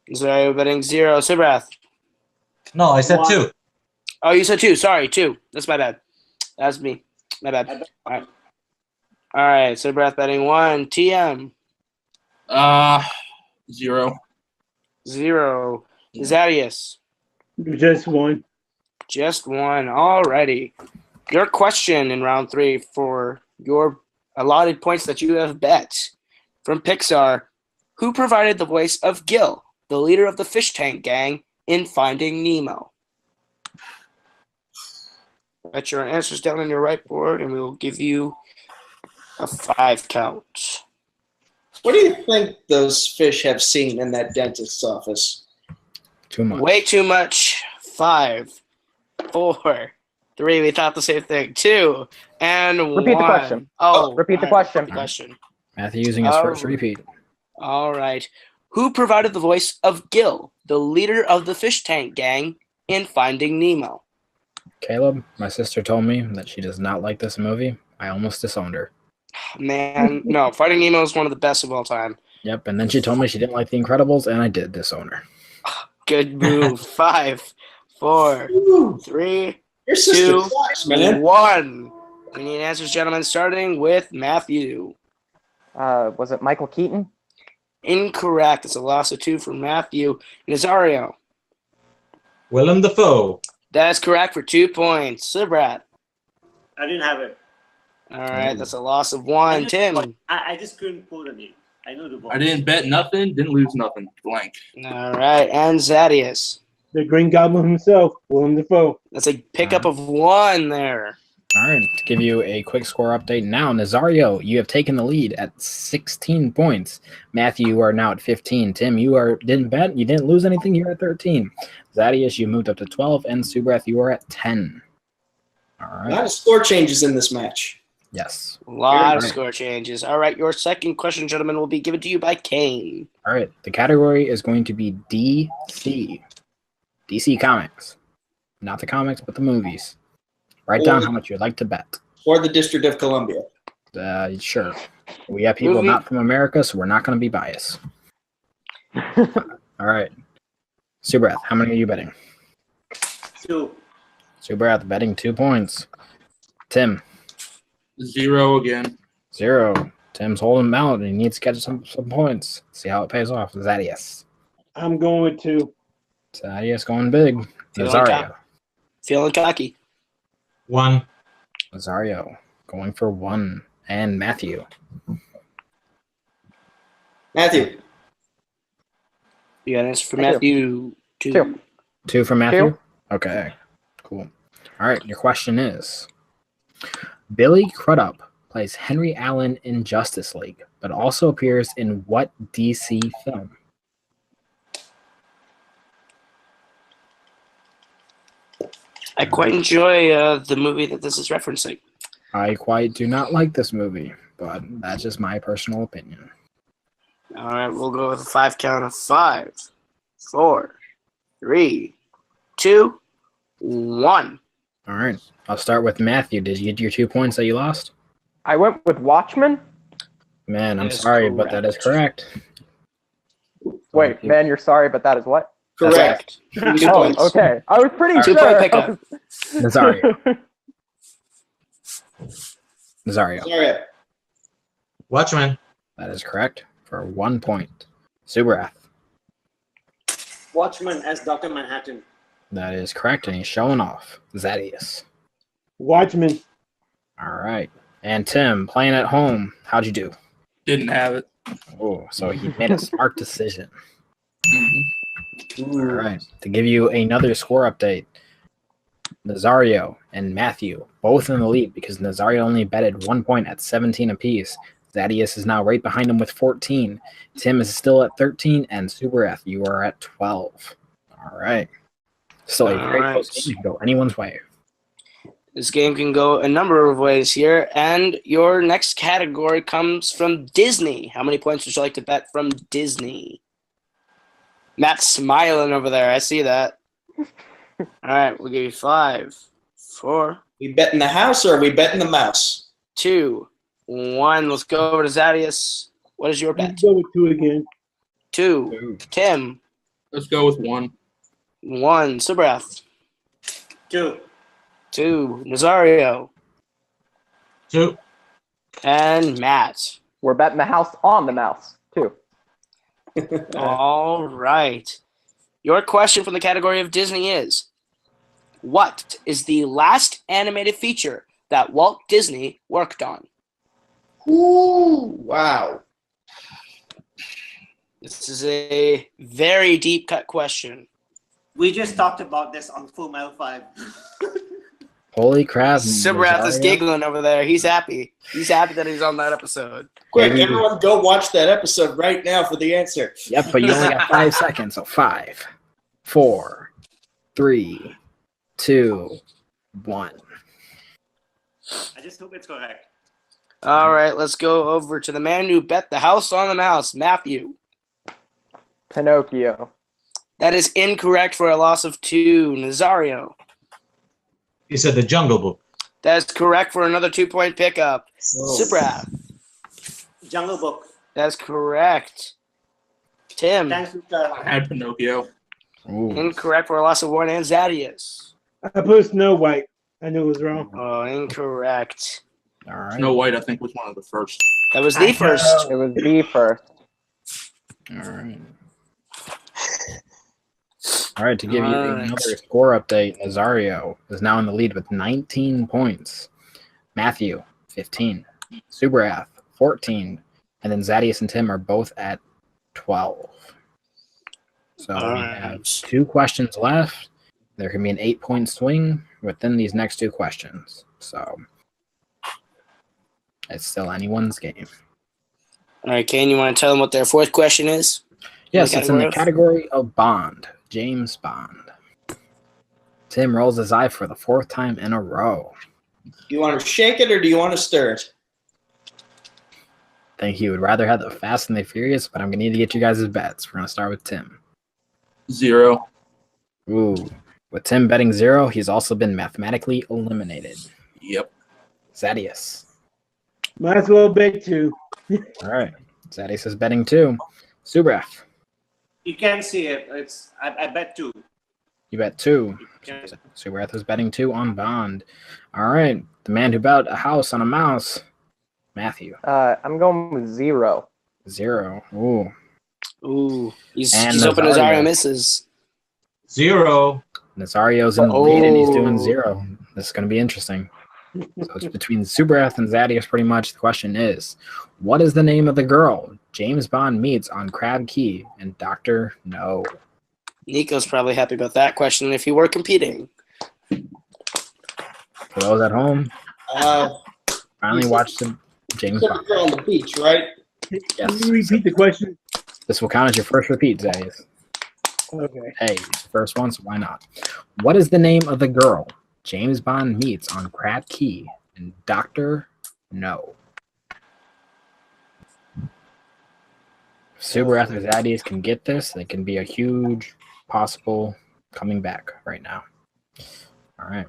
Nazario betting 0. Sibrath. No, I said 2. Oh, you said 2. Sorry, 2. That's my bad. That's me. My bad. All right. All right. Sibrath betting 1. TM. 0. 0. Zadius. Just one. Just 1. Alrighty. Your question in round 3 for your allotted points that you have bet from Pixar. Who provided the voice of Gil, the leader of the fish tank gang, in Finding Nemo? Write your answers down on your right board, and we will give you a 5 count. What do you think those fish have seen in that dentist's office? Too much. Way too much. 5, 4, 3. We thought the same thing. 2 and 1. Repeat the question. Oh, Repeat the all right, question. repeat the question. Matthew using his first repeat. All right. Who provided the voice of Gil, the leader of the fish tank gang, in Finding Nemo? Caleb, my sister told me that she does not like this movie. I almost disowned her. Man, no. Finding Nemo is one of the best of all time. Yep, and then she told me she didn't like The Incredibles, and I did disown her. Good move. 5, 4, 3, Your sister 2, sucks, man. 1. We need answers, gentlemen, starting with Matthew. Was it Michael Keaton? Incorrect. It's a loss of 2 for Matthew. Nazario. Willem Dafoe. That is correct for 2 points. Subrat. I didn't have it. All right, that's a loss of 1. Tim. I just couldn't pull the name. I know the voice. I didn't bet nothing, didn't lose nothing. Blank. All right, and Zadius. The Green Goblin himself, Willem Dafoe. That's a pickup of 1 there. All right, to give you a quick score update now, Nazario, you have taken the lead at 16 points. Matthew, you are now at 15. Tim, you didn't bet, you didn't lose anything. You're at 13. Zadius, you moved up to 12, and Subrath, you are at 10. All A right. lot of score changes in this match. Yes. A lot of Very score changes. All right, your second question, gentlemen, will be given to you by Kane. All right. The category is going to be DC. DC Comics. Not the comics, but the movies. Write down how much you'd like to bet. Or the District of Columbia. Sure. We have people Movie. not from America, so we're not going to be biased. All right. Subrath, how many are you betting? 2. Subrath betting 2 points. Tim, 0 again. 0. Tim's holding him out and he needs to get some points. See how it pays off. Zadius. I'm going with 2. Zadius going big. Feeling Nazario. Feeling cocky. 1. Nazario going for 1. And Matthew. Matthew. You got an answer for Matthew. Matthew? 2. 2 for Matthew? 2. Okay. Cool. All right. Your question is Billy Crudup plays Henry Allen in Justice League, but also appears in what DC film? I quite enjoy the movie that this is referencing. I quite do not like this movie, but that's just my personal opinion. All right, we'll go with a 5 count of 5, 4, 3, 2, 1. All right. I'll start with Matthew. Did you get your 2 points that you lost? I went with Watchmen. Man, I'm That is sorry, but that is correct. Wait, man, you're sorry, but that is what? Correct. That's 2 Oh, points. okay. I was pretty Two sure. point pickup. Nazario. Nazario. Sorry. Watchmen. That is correct for 1 point. Subrath. Watchmen as Dr. Manhattan. That is correct, and he's showing off. Zadius. Watchmen. All right. And Tim, playing at home, how'd you do? Didn't have it. Oh, so he made a smart decision. Mhm. All right. To give you another score update, Nazario and Matthew both in the lead because Nazario only betted 1 point at 17 apiece. Zadius is now right behind him with 14. Tim is still at 13, and Subrath, you are at 12. All right. Still a very close game. It can go anyone's way. This game can go a number of ways here, and your next category comes from Disney. How many points would you like to bet from Disney? Matt's smiling over there. I see that. All right, we'll give you 5, 4, We bet in the house or we bet in the mouse? 2, 1. Let's go over to Zadius. What is your bet? Let's go with 2 again. 2. Tim. Let's go with 1. 1. Subrath. 2. 2. Nazario. 2. And Matt. We're betting the house on the mouse, too. All right. Your question from the category of Disney is, what is the last animated feature that Walt Disney worked on? Ooh, wow. This is a very deep cut question. We just talked about this on Full Metal 5. Holy crap. Subrath is Nazario. giggling over there. He's happy. He's happy that he's on that episode. Quick, everyone go watch that episode right now for the answer. Yep, but you only got 5 seconds. So 5, 4, 3, 2, 1. I just hope it's correct. All right, let's go over to the man who bet the house on the mouse, Matthew. Pinocchio. That is incorrect for a loss of 2. Nazario. He said the Jungle Book. That is correct for another 2-point pickup. Subrath. Jungle Book. That's correct. Tim. Thanks, Luca. I had Pinocchio. Ooh. Incorrect for a loss of 1. And Zadius. I put Snow White. I knew it was wrong. Oh, incorrect. All right. Snow White, I think, was one of the first. That was the first. It was the first. All right. All right, to give you All right. another score update, Nazario is now in the lead with 19 points. Matthew, 15. Subrath, 14. And then Zadius and Tim are both at 12. So All we right. have 2 questions left. There can be an 8-point swing within these next 2 questions. So it's still anyone's game. All right, Kane, you want to tell them what their 4th question is? Yes, it's in the of? category of Bond. James Bond. Tim rolls his eye for the 4th time in a row. You want to shake it or do you want to stir it? I think he would rather have the Fast and the Furious, but I'm going to need to get you guys' bets. We're going to start with Tim. 0. Ooh. With Tim betting 0, he's also been mathematically eliminated. Yep. Zadius. Might as well bet 2. All right. Zadius is betting 2. Subrath. You can see it. I bet 2. You bet 2. Yeah. Subrath is betting 2 on Bond. All right. The man who bet a house on a mouse. Matthew. I'm going with 0. 0. Ooh. Ooh, he's And hoping Nazario. Nazario misses. 0. Nazario's in the lead and he's doing 0. This is going to be interesting. So it's between Subrath and Zadius pretty much. The question is, what is the name of the girl James Bond meets on Crab Key and Dr. No? Nico's probably happy about that question if he were competing. For those at home, finally watched the James Except Bond. you're on the beach, right? Yes. Can you repeat the question? This will count as your first repeat, Zadius. Okay. Hey, it's the first one, so why not? What is the name of the girl James Bond meets on Crab Key and Dr. No? If Subrath or Zadius can get this, they can be a huge possible coming back right now. All right.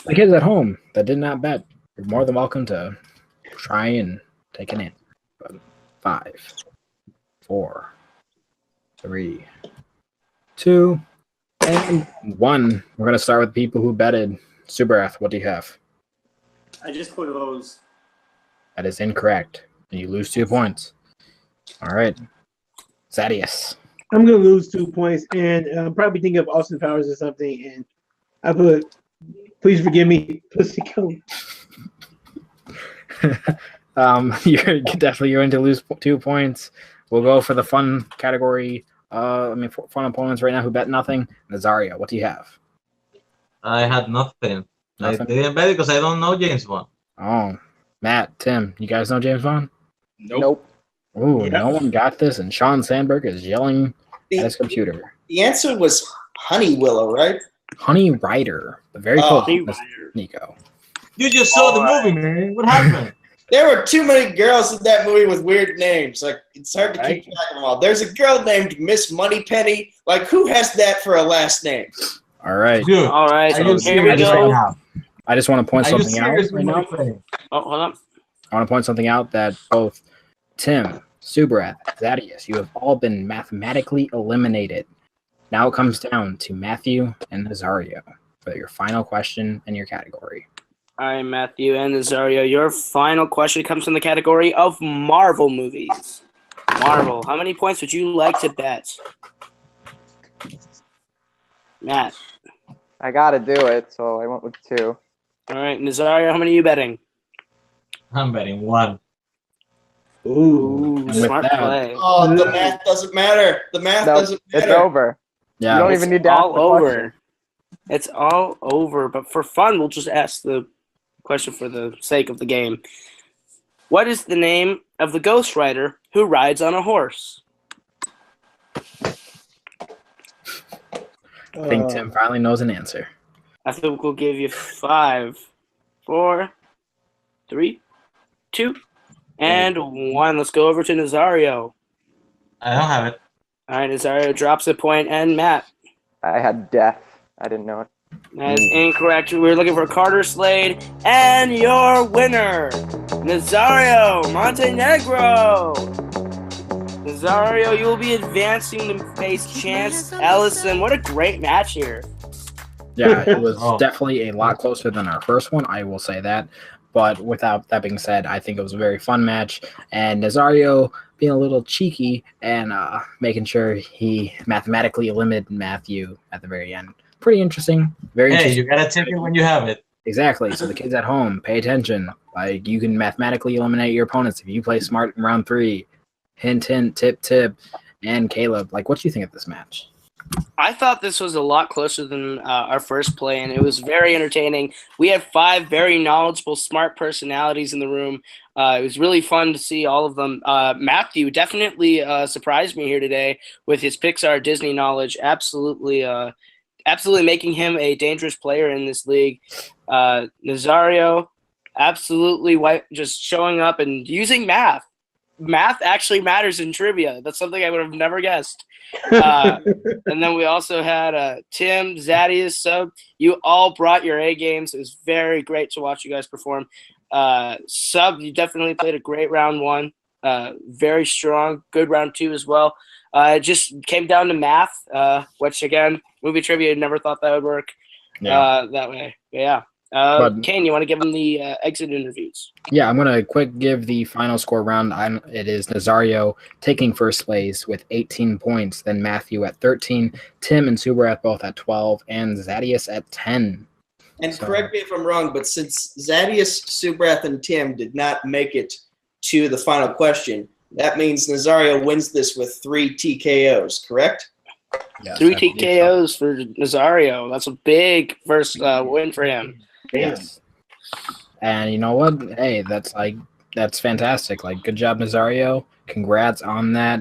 The kids at home that did not bet, you're more than welcome to try and take an in. But 5, 4, 3, 2, and 1. We're going to start with people who betted. Subrath, what do you have? I just put Rose. That is incorrect. And you lose 2 points. All right. Zadius. I'm gonna lose 2 points, and probably think of Austin Powers or something. And I put, please forgive me, Pussy Cone. You're definitely going to lose 2 points. We'll go for the fun category. Fun opponents right now who bet nothing. Nazario, what do you have? I had nothing. Nothing? I didn't bet because I don't know James Bond. Oh, Matt, Tim, you guys know James Bond? Nope. Ooh, Yeah. no one got this, and Sean Sandberg is yelling at his computer. The answer was Honey Willow, right? Honey Rider, the very Oh. close, Nico. You just saw the movie, man. What happened? There were too many girls in that movie with weird names. Like, it's hard to keep track of them all. There's a girl named Miss Moneypenny. Like, who has that for a last name? All right. Dude, All right, are you here we serious go. right now? I just want to point Are you something out serious right with now. what you're saying? Oh, hold on. I want to point something out that both Tim, Subrath, Zadius, you have all been mathematically eliminated. Now it comes down to Matthew and Nazario for your final question and your category. All right, Matthew and Nazario, your final question comes from the category of Marvel movies. Marvel, how many points would you like to bet? Matt. I gotta do it, so I went with 2. All right, Nazario, how many are you betting? I'm betting 1. Ooh. with Smart that- play. Oh, the math doesn't matter. The math No, doesn't it's matter. over. Yeah, You don't It's even need to ask all the over. question. It's all over. But for fun, we'll just ask the question for the sake of the game. What is the name of the Ghost Rider who rides on a horse? I think Tim finally knows an answer. I think we'll give you 5, 4, 3, 2, and 1. Let's go over to Nazario. I don't have it. All right, Nazario drops a point, and Matt. I had death. I didn't know it. That is incorrect. We're looking for Carter Slade, and your winner, Nazario Montenegro. Nazario, you will be advancing to face Chance Ellison. What a great match here. Yeah, it was Oh. definitely a lot closer than our first one, I will say that. But without that being said, I think it was a very fun match. And Nazario being a little cheeky and making sure he mathematically eliminated Matthew at the very end. Pretty interesting. Very Hey, interesting. you gotta take it when you have it. Exactly. So the kids at home, pay attention. Like, you can mathematically eliminate your opponents if you play smart in round 3. Hint, hint, tip, tip. And Caleb, like, what do you think of this match? I thought this was a lot closer than our first play, and it was very entertaining. We had 5 very knowledgeable, smart personalities in the room. It was really fun to see all of them. Matthew definitely surprised me here today with his Pixar Disney knowledge. Absolutely absolutely making him a dangerous player in this league. Nazario, absolutely just showing up and using math. Math actually matters in trivia. That's something I would have never guessed. And then we also had Tim, Zadius, Sub. You all brought your A games. It was very great to watch you guys perform. Sub, you definitely played a great round 1. Very strong. Good round 2 as well. It just came down to math, which, again, movie trivia, never thought that would work that way. But yeah. Kane, you want to give them the exit interviews? Yeah, I'm going to quick give the final score round. It is Nazario taking first place with 18 points, then Matthew at 13, Tim and Subrath both at 12, and Zadius at 10. And correct me if I'm wrong, but since Zadius, Subrath, and Tim did not make it to the final question, that means Nazario wins this with 3 TKOs, correct? Yes, 3 TKOs for Nazario. That's a big first win for him. Yes. And you know what? Hey, that's fantastic. Like, good job, Nazario. Congrats on that.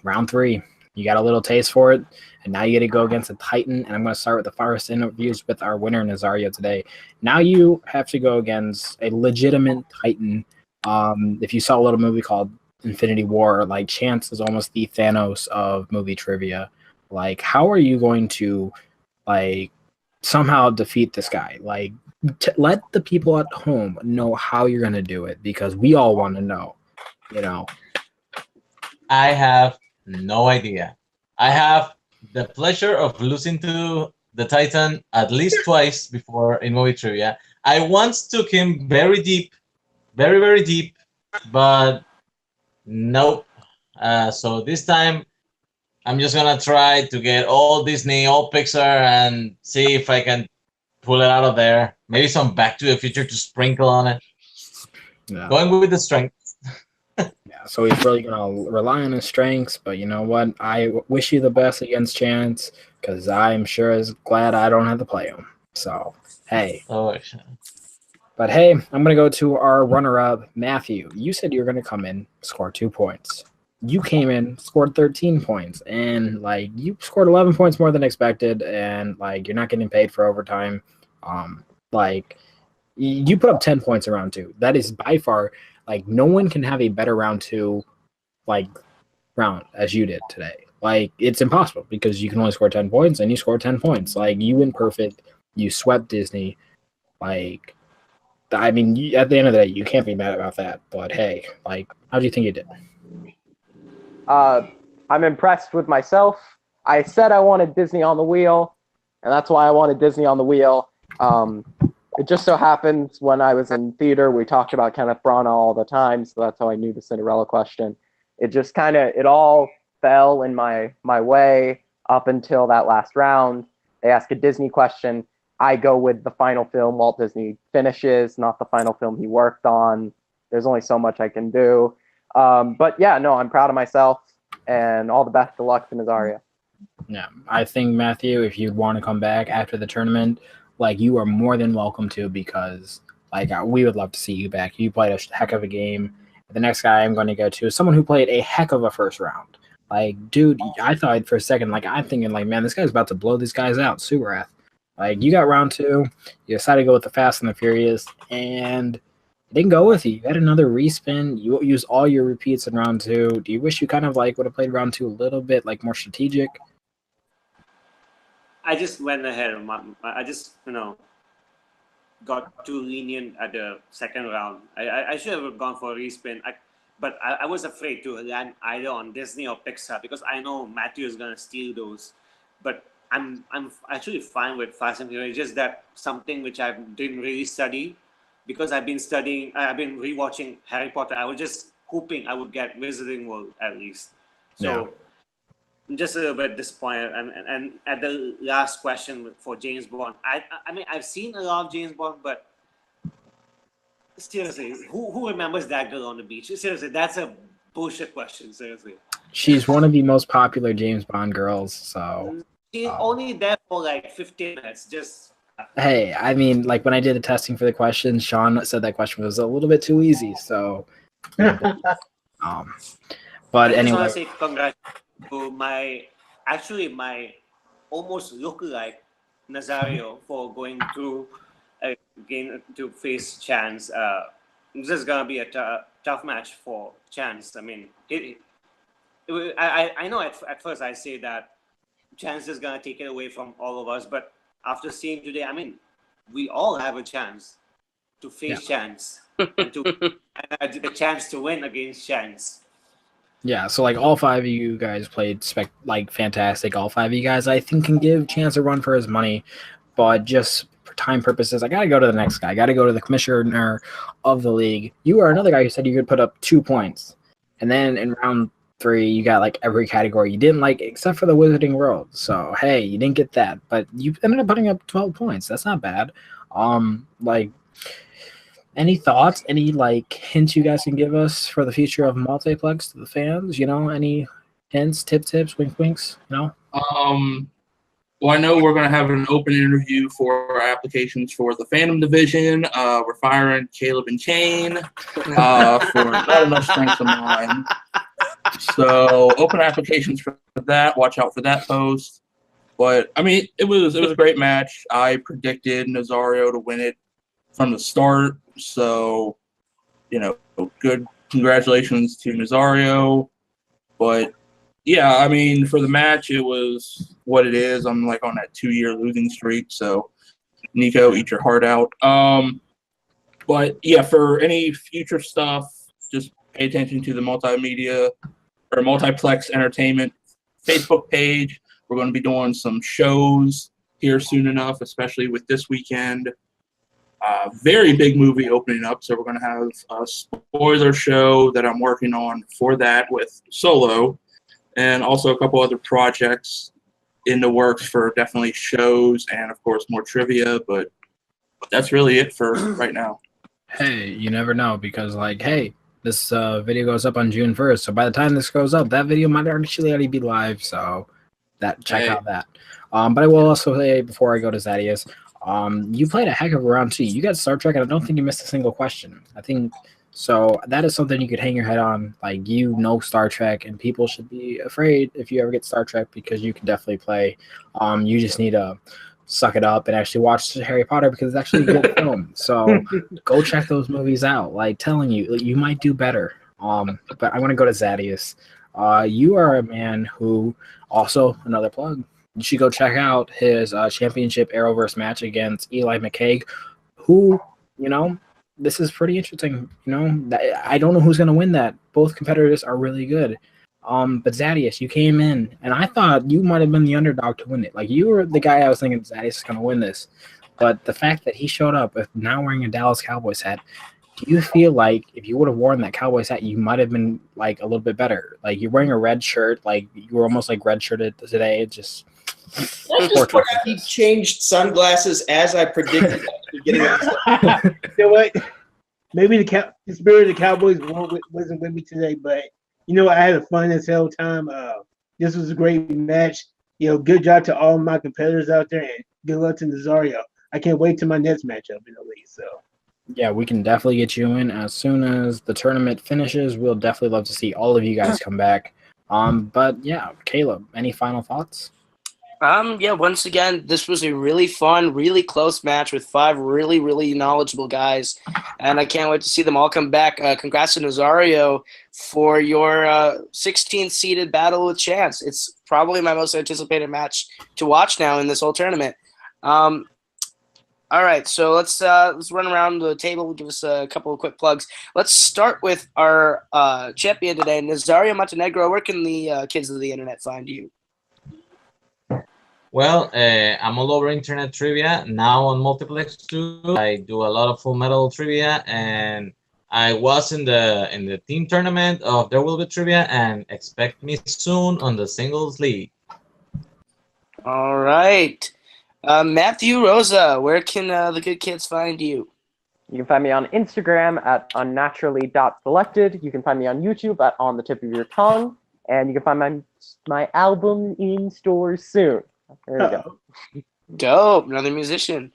Round 3, you got a little taste for it, and now you get to go against a Titan. And I'm going to start with the first interviews with our winner, Nazario, today. Now you have to go against a legitimate Titan. If you saw a little movie called Infinity War, like, Chance is almost the Thanos of movie trivia. Like, how are you going to, like, somehow defeat this guy? Like, let the people at home know how you're going to do it, because we all want to know, I have no idea. I have the pleasure of losing to the Titan at least twice before in movie trivia. I once took him very deep, very, very deep, but nope. So this time, I'm just going to try to get all Disney, all Pixar, and see if I can pull it out of there. Maybe some Back to the Future to sprinkle on it. Yeah. Going with the strength. Yeah, so he's really going to rely on his strengths, but you know what? I wish you the best against Chance, because I'm sure as glad I don't have to play him. So, hey. Oh, but hey, I'm going to go to our runner-up, Matthew. You said you were going to come in, score 2 points. You came in, scored 13 points, and like, you scored 11 points more than expected, and like, you're not getting paid for overtime. Like, you put up 10 points in round 2. That is by far, like, no one can have a better round 2 round as you did today. Like, it's impossible, because you can only score 10 points, and you scored 10 points. Like, you went perfect. You swept Disney. Like, I mean, at the end of the day, you can't be mad about that. But hey, like, how do you think you did? I'm impressed with myself. I said I wanted Disney on the wheel, and that's why I wanted Disney on the wheel. It just so happens when I was in theater, we talked about Kenneth Branagh all the time, so that's how I knew the Cinderella question. It just it all fell in my way up until that last round. They ask a Disney question. I go with the final film Walt Disney finishes, not the final film he worked on. There's only so much I can do. But yeah, no, I'm proud of myself, and all the best of luck to Nazario. Yeah, I think, Matthew, if you want to come back after the tournament, like, you are more than welcome to, because like, we would love to see you back. You played a heck of a game. The next guy I'm going to go to is someone who played a heck of a first round. Like, dude, I thought for a second, like, I'm thinking, like, man, this guy's about to blow these guys out. Subrath. Like, you got round 2, you decided to go with the Fast and the Furious, and it didn't go with you. You had another respin. You used all your repeats in round 2. Do you wish you kind of like would have played round 2 a little bit like more strategic? I just went ahead. I just, got too lenient at the second round. I should have gone for a respin. But I was afraid to land either on Disney or Pixar, because I know Matthew is gonna steal those. But I'm actually fine with Fast and Furious. Just that something which I didn't really study, because I've been rewatching Harry Potter. I was just hoping I would get Wizarding World at least. So I'm just a little bit disappointed. And at the last question for James Bond, I mean, I've seen a lot of James Bond, but seriously, who remembers that girl on the beach? Seriously, that's a bullshit question. Seriously. She's one of the most popular James Bond girls, so She's only there for like 15 minutes. Just hey, I mean, like, when I did the testing for the questions, Sean said that question was a little bit too easy. So, but I just anyway, want to say congrats to my almost look like Nazario for going through again to face Chance. This is gonna be a tough match for Chance. I mean, I know at first I say that Chance is gonna take it away from all of us, but after seeing today, I mean, we all have a chance to face Chance and to a chance to win against Chance. Yeah, so like all 5 of you guys played fantastic. All 5 of you guys, I think, can give Chance a run for his money, but just for time purposes, I gotta go to the next guy. I gotta go to the commissioner of the league. You are another guy who said you could put up 2 points, and then in round 3, you got like every category you didn't like except for the Wizarding World. So hey, you didn't get that, but you ended up putting up 12 points. That's not bad. Like. Any thoughts? Any like hints you guys can give us for the future of multiplex to the fans? You know, any hints, tips, winks? You know. Well, I know we're going to have an open interview for our applications for the Fandom division. We're firing Caleb and Kane for not enough strength of mind. So open applications for that. Watch out for that post. But I mean, it was a great match. I predicted Nazario to win it from the start. So, good congratulations to Nazario. But yeah, I mean, for the match, it was what it is. I'm like on that 2-year losing streak. So, Nico, eat your heart out. But yeah, for any future stuff, just pay attention to the multimedia or multiplex entertainment Facebook page. We're going to be doing some shows here soon enough, especially with this weekend. Very big movie opening up, so we're going to have a spoiler show that I'm working on for that with Solo, and also a couple other projects in the works for definitely shows and, of course, more trivia, but that's really it for right now. Hey, you never know, because this video goes up on June 1st, so by the time this goes up, that video might actually already be live, so check out that. But I will also say, before I go to Zadius, you played a heck of a round 2. You got Star Trek, and I don't think you missed a single question. I think so. That is something you could hang your head on. Like, Star Trek, and people should be afraid if you ever get Star Trek, because you can definitely play. You just need to suck it up and actually watch Harry Potter, because it's actually a good film. So go check those movies out. Like, telling you, you might do better. But I want to go to Zadius. You are a man who also, another plug, you should go check out his championship Arrowverse match against Eli McCaig, who, this is pretty interesting. I don't know who's going to win that. Both competitors are really good. But Zadius, you came in, and I thought you might have been the underdog to win it. Like, you were the guy I was thinking Zadius is going to win this. But the fact that he showed up with now wearing a Dallas Cowboys hat, do you feel like if you would have worn that Cowboys hat, you might have been like a little bit better? Like, you're wearing a red shirt, like you were almost like red shirted today. It's just. That's just why he changed sunglasses as I predicted at the beginning of the You know what? Maybe the spirit of the Cowboys wasn't with me today, but I had a fun as hell time. This was a great match. Good job to all my competitors out there, and good luck to Nazario. I can't wait till my next matchup in the league. So. Yeah, we can definitely get you in as soon as the tournament finishes. We'll definitely love to see all of you guys come back. But yeah, Caleb, any final thoughts? Yeah, once again, this was a really fun, really close match with 5 really, really knowledgeable guys, and I can't wait to see them all come back. Congrats to Nazario for your 16-seeded battle with Chance. It's probably my most anticipated match to watch now in this whole tournament. All right, so let's run around the table, give us a couple of quick plugs. Let's start with our champion today, Nazario Montenegro. Where can the kids of the internet find you? Well, I'm all over internet trivia now on Multiplex too. I do a lot of Full Metal trivia, and I was in the team tournament of There Will Be Trivia, and expect me soon on the singles league. All right, Matthew, Rosa, where can the good kids find you? You can find me on Instagram at unnaturally.selected. You can find me on YouTube at On the Tip of Your Tongue, and you can find my album in stores soon. There we go. Dope. Another musician.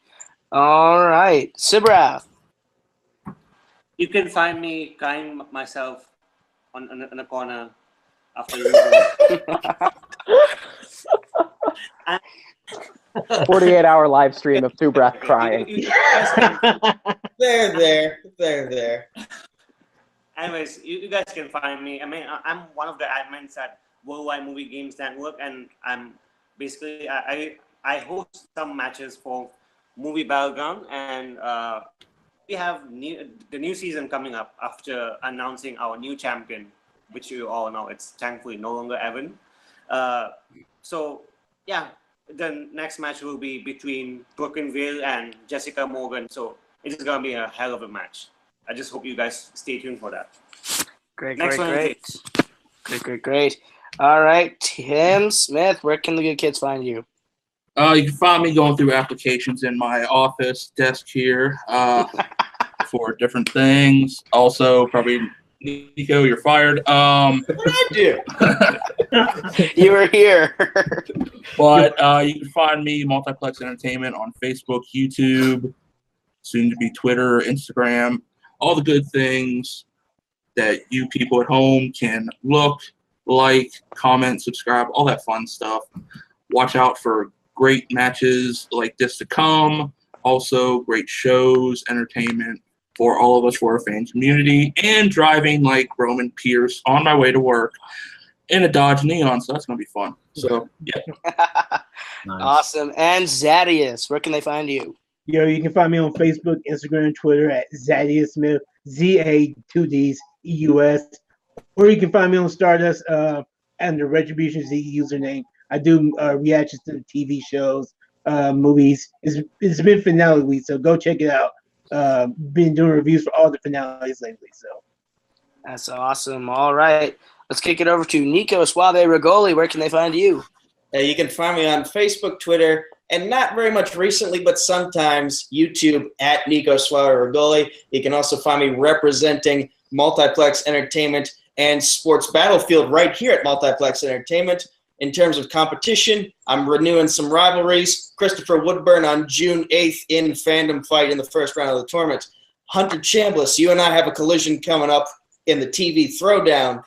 All right. Sibrath. You can find me crying myself in a corner after losing. 48-hour live stream of Two Breath crying. You guys can, There. anyways, you guys can find me. I mean, I'm one of the admins at Worldwide Movie Games Network, and I'm basically I host some matches for Movie Battleground, and we have the new season coming up after announcing our new champion, which you all know. It's thankfully no longer Evan. So yeah, the next match will be between Brooklyn Vale and Jessica Morgan. So it's gonna be a hell of a match. I just hope you guys stay tuned for that. Great. All right, Tim Smith, where can the good kids find you? You can find me going through applications in my office desk here for different things. Also, probably Nico, you're fired. What did I do? You were here. But you can find me, Multiplex Entertainment, on Facebook, YouTube, soon to be Twitter, Instagram, all the good things that you people at home can look, like, comment, subscribe, all that fun stuff. Watch out for great matches like this to come. Also, great shows, entertainment for all of us, for our fan community, and driving like Roman Pierce on my way to work in a Dodge Neon. So that's going to be fun. So, yeah. Nice. Awesome. And Zadius, where can they find you? Yo, you can find me on Facebook, Instagram, Twitter at Zadius Smith, ZA2Ds EUS, or you can find me on Stardust under Retribution Z username. I do reactions to the TV shows, movies. It's been finale week, so go check it out. Been doing reviews for all the finales lately. So That's awesome. All right. Let's kick it over to Nico Suave Regoli. Where can they find you? You can find me on Facebook, Twitter, and not very much recently, but sometimes YouTube at Nico Suave Regoli. You can also find me representing Multiplex Entertainment and Sports Battlefield right here at Multiplex Entertainment. In terms of competition, I'm renewing some rivalries. Christopher Woodburn on June 8th in Fandom fight in the first round of the tournament. Hunter Chambliss, you and I have a collision coming up in the TV Throwdown.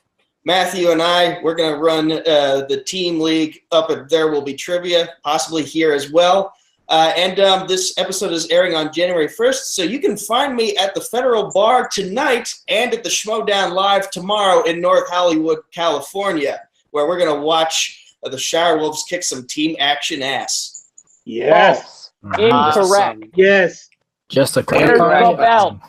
Matthew and I, we're going to run the team league up at There Will Be Trivia, possibly here as well. And this episode is airing on January 1st, so you can find me at the Federal Bar tonight and at the Schmodown Live tomorrow in North Hollywood, California, where we're going to watch the Shire Wolves kick some team action ass. yes, Incorrect. yes. Just to There's clarify, the bell.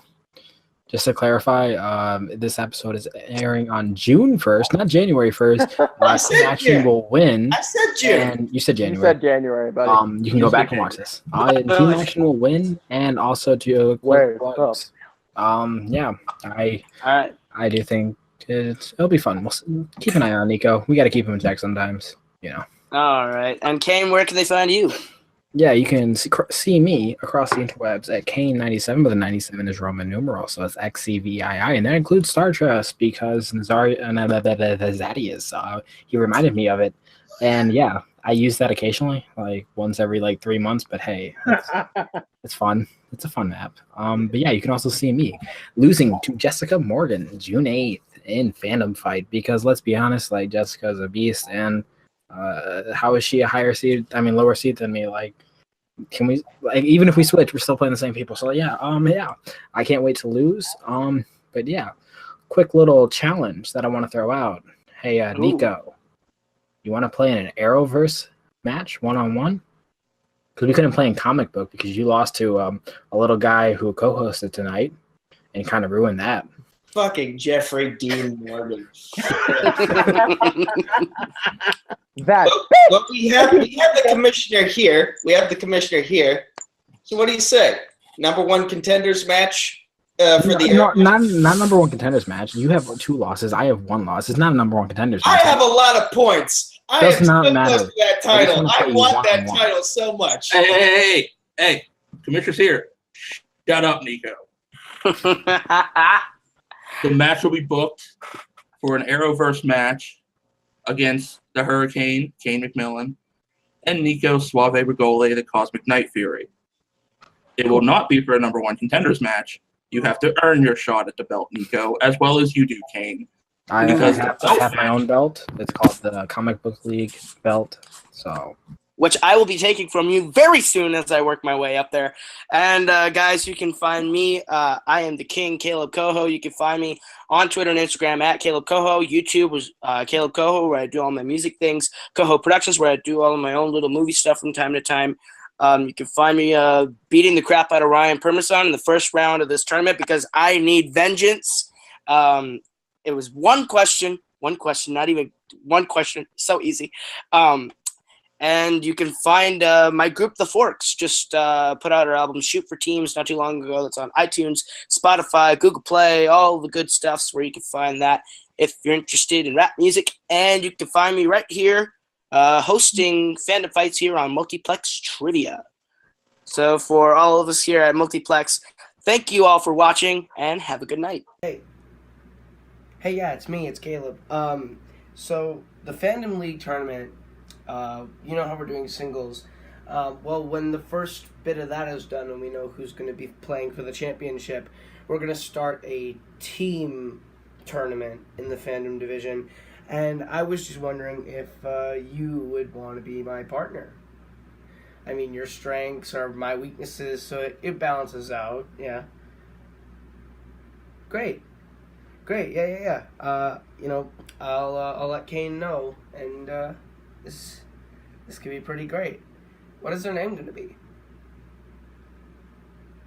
this episode is airing on June 1st, not January 1st. I said Team Action June. will win. I said June. And you said You January. said January, buddy. You can go back and watch this. Team Action will win, and also to Wait, plugs. Yeah, All right. I do think it'll be fun. We'll keep an eye on Nico. We got to keep him in check sometimes, you know. All right. And Kane, where can they find you? Yeah, you can see me across the interwebs at Kane97, but the 97 is Roman numeral, so it's XCVII, and that includes Star Trek because Zadius, he reminded me of it, and yeah, I use that occasionally, like once every 3 months, but hey, it's fun. It's a fun map. But yeah, you can also see me losing to Jessica Morgan June 8th in Fandom fight because let's be honest, Jessica's a beast, and how is she a lower seed than me? Can we even if we switch, we're still playing the same people. So yeah, I can't wait to lose. But yeah, quick little challenge that I want to throw out. Hey, Nico, you want to play in an Arrowverse match 1-on-1? Because we couldn't play in comic book because you lost to a little guy who co-hosted tonight and kind of ruined that. Fucking Jeffrey Dean Morgan. That Well, we have the commissioner here. So what do you say? Number one contenders match for the not number one contenders match. You have 2 losses. I have 1 loss. It's not a number one contenders match. I have a lot of points. I Does am not so matter. close to that title. I just I wanna want put that you 1-on-1. title so much. Hey, Commissioner's here. Shut up, Nico. The match will be booked for an Arrowverse match against the Hurricane, Kane McMillan, and Nico Suave Regole, the Cosmic Night Fury. It will not be for a number one contenders match. You have to earn your shot at the belt, Nico, as well as you do, Kane. I Because have my own belt. It's called the Comic Book League belt. So which I will be taking from you very soon as I work my way up there. And guys, you can find me. I am the King, Caleb Coho. You can find me on Twitter and Instagram at Caleb Coho. YouTube was Caleb Coho, where I do all my music things. Coho Productions, where I do all of my own little movie stuff from time to time. You can find me beating the crap out of Ryan Permason in the first round of this tournament because I need vengeance. It was one question, not even one question. So easy. And you can find my group, The Forks, just put out our album Shoot for Teams not too long ago. That's on iTunes, Spotify, Google Play, all the good stuffs where you can find that if you're interested in rap music. And you can find me right here hosting Fandom Fights here on Multiplex Trivia. So for all of us here at Multiplex, thank you all for watching and have a good night. Hey, yeah, it's me. It's Caleb. So the Fandom League tournament, you know how we're doing singles. Well, when the first bit of that is done and we know who's going to be playing for the championship, we're going to start a team tournament in the Fandom division. And I was just wondering if you would want to be my partner. I mean, your strengths are my weaknesses, so it balances out. Yeah. Great. Yeah. I'll let Kane know, and this could be pretty great. What is their name going to be?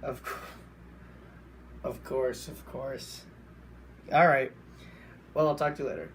Of course. All right. Well, I'll talk to you later.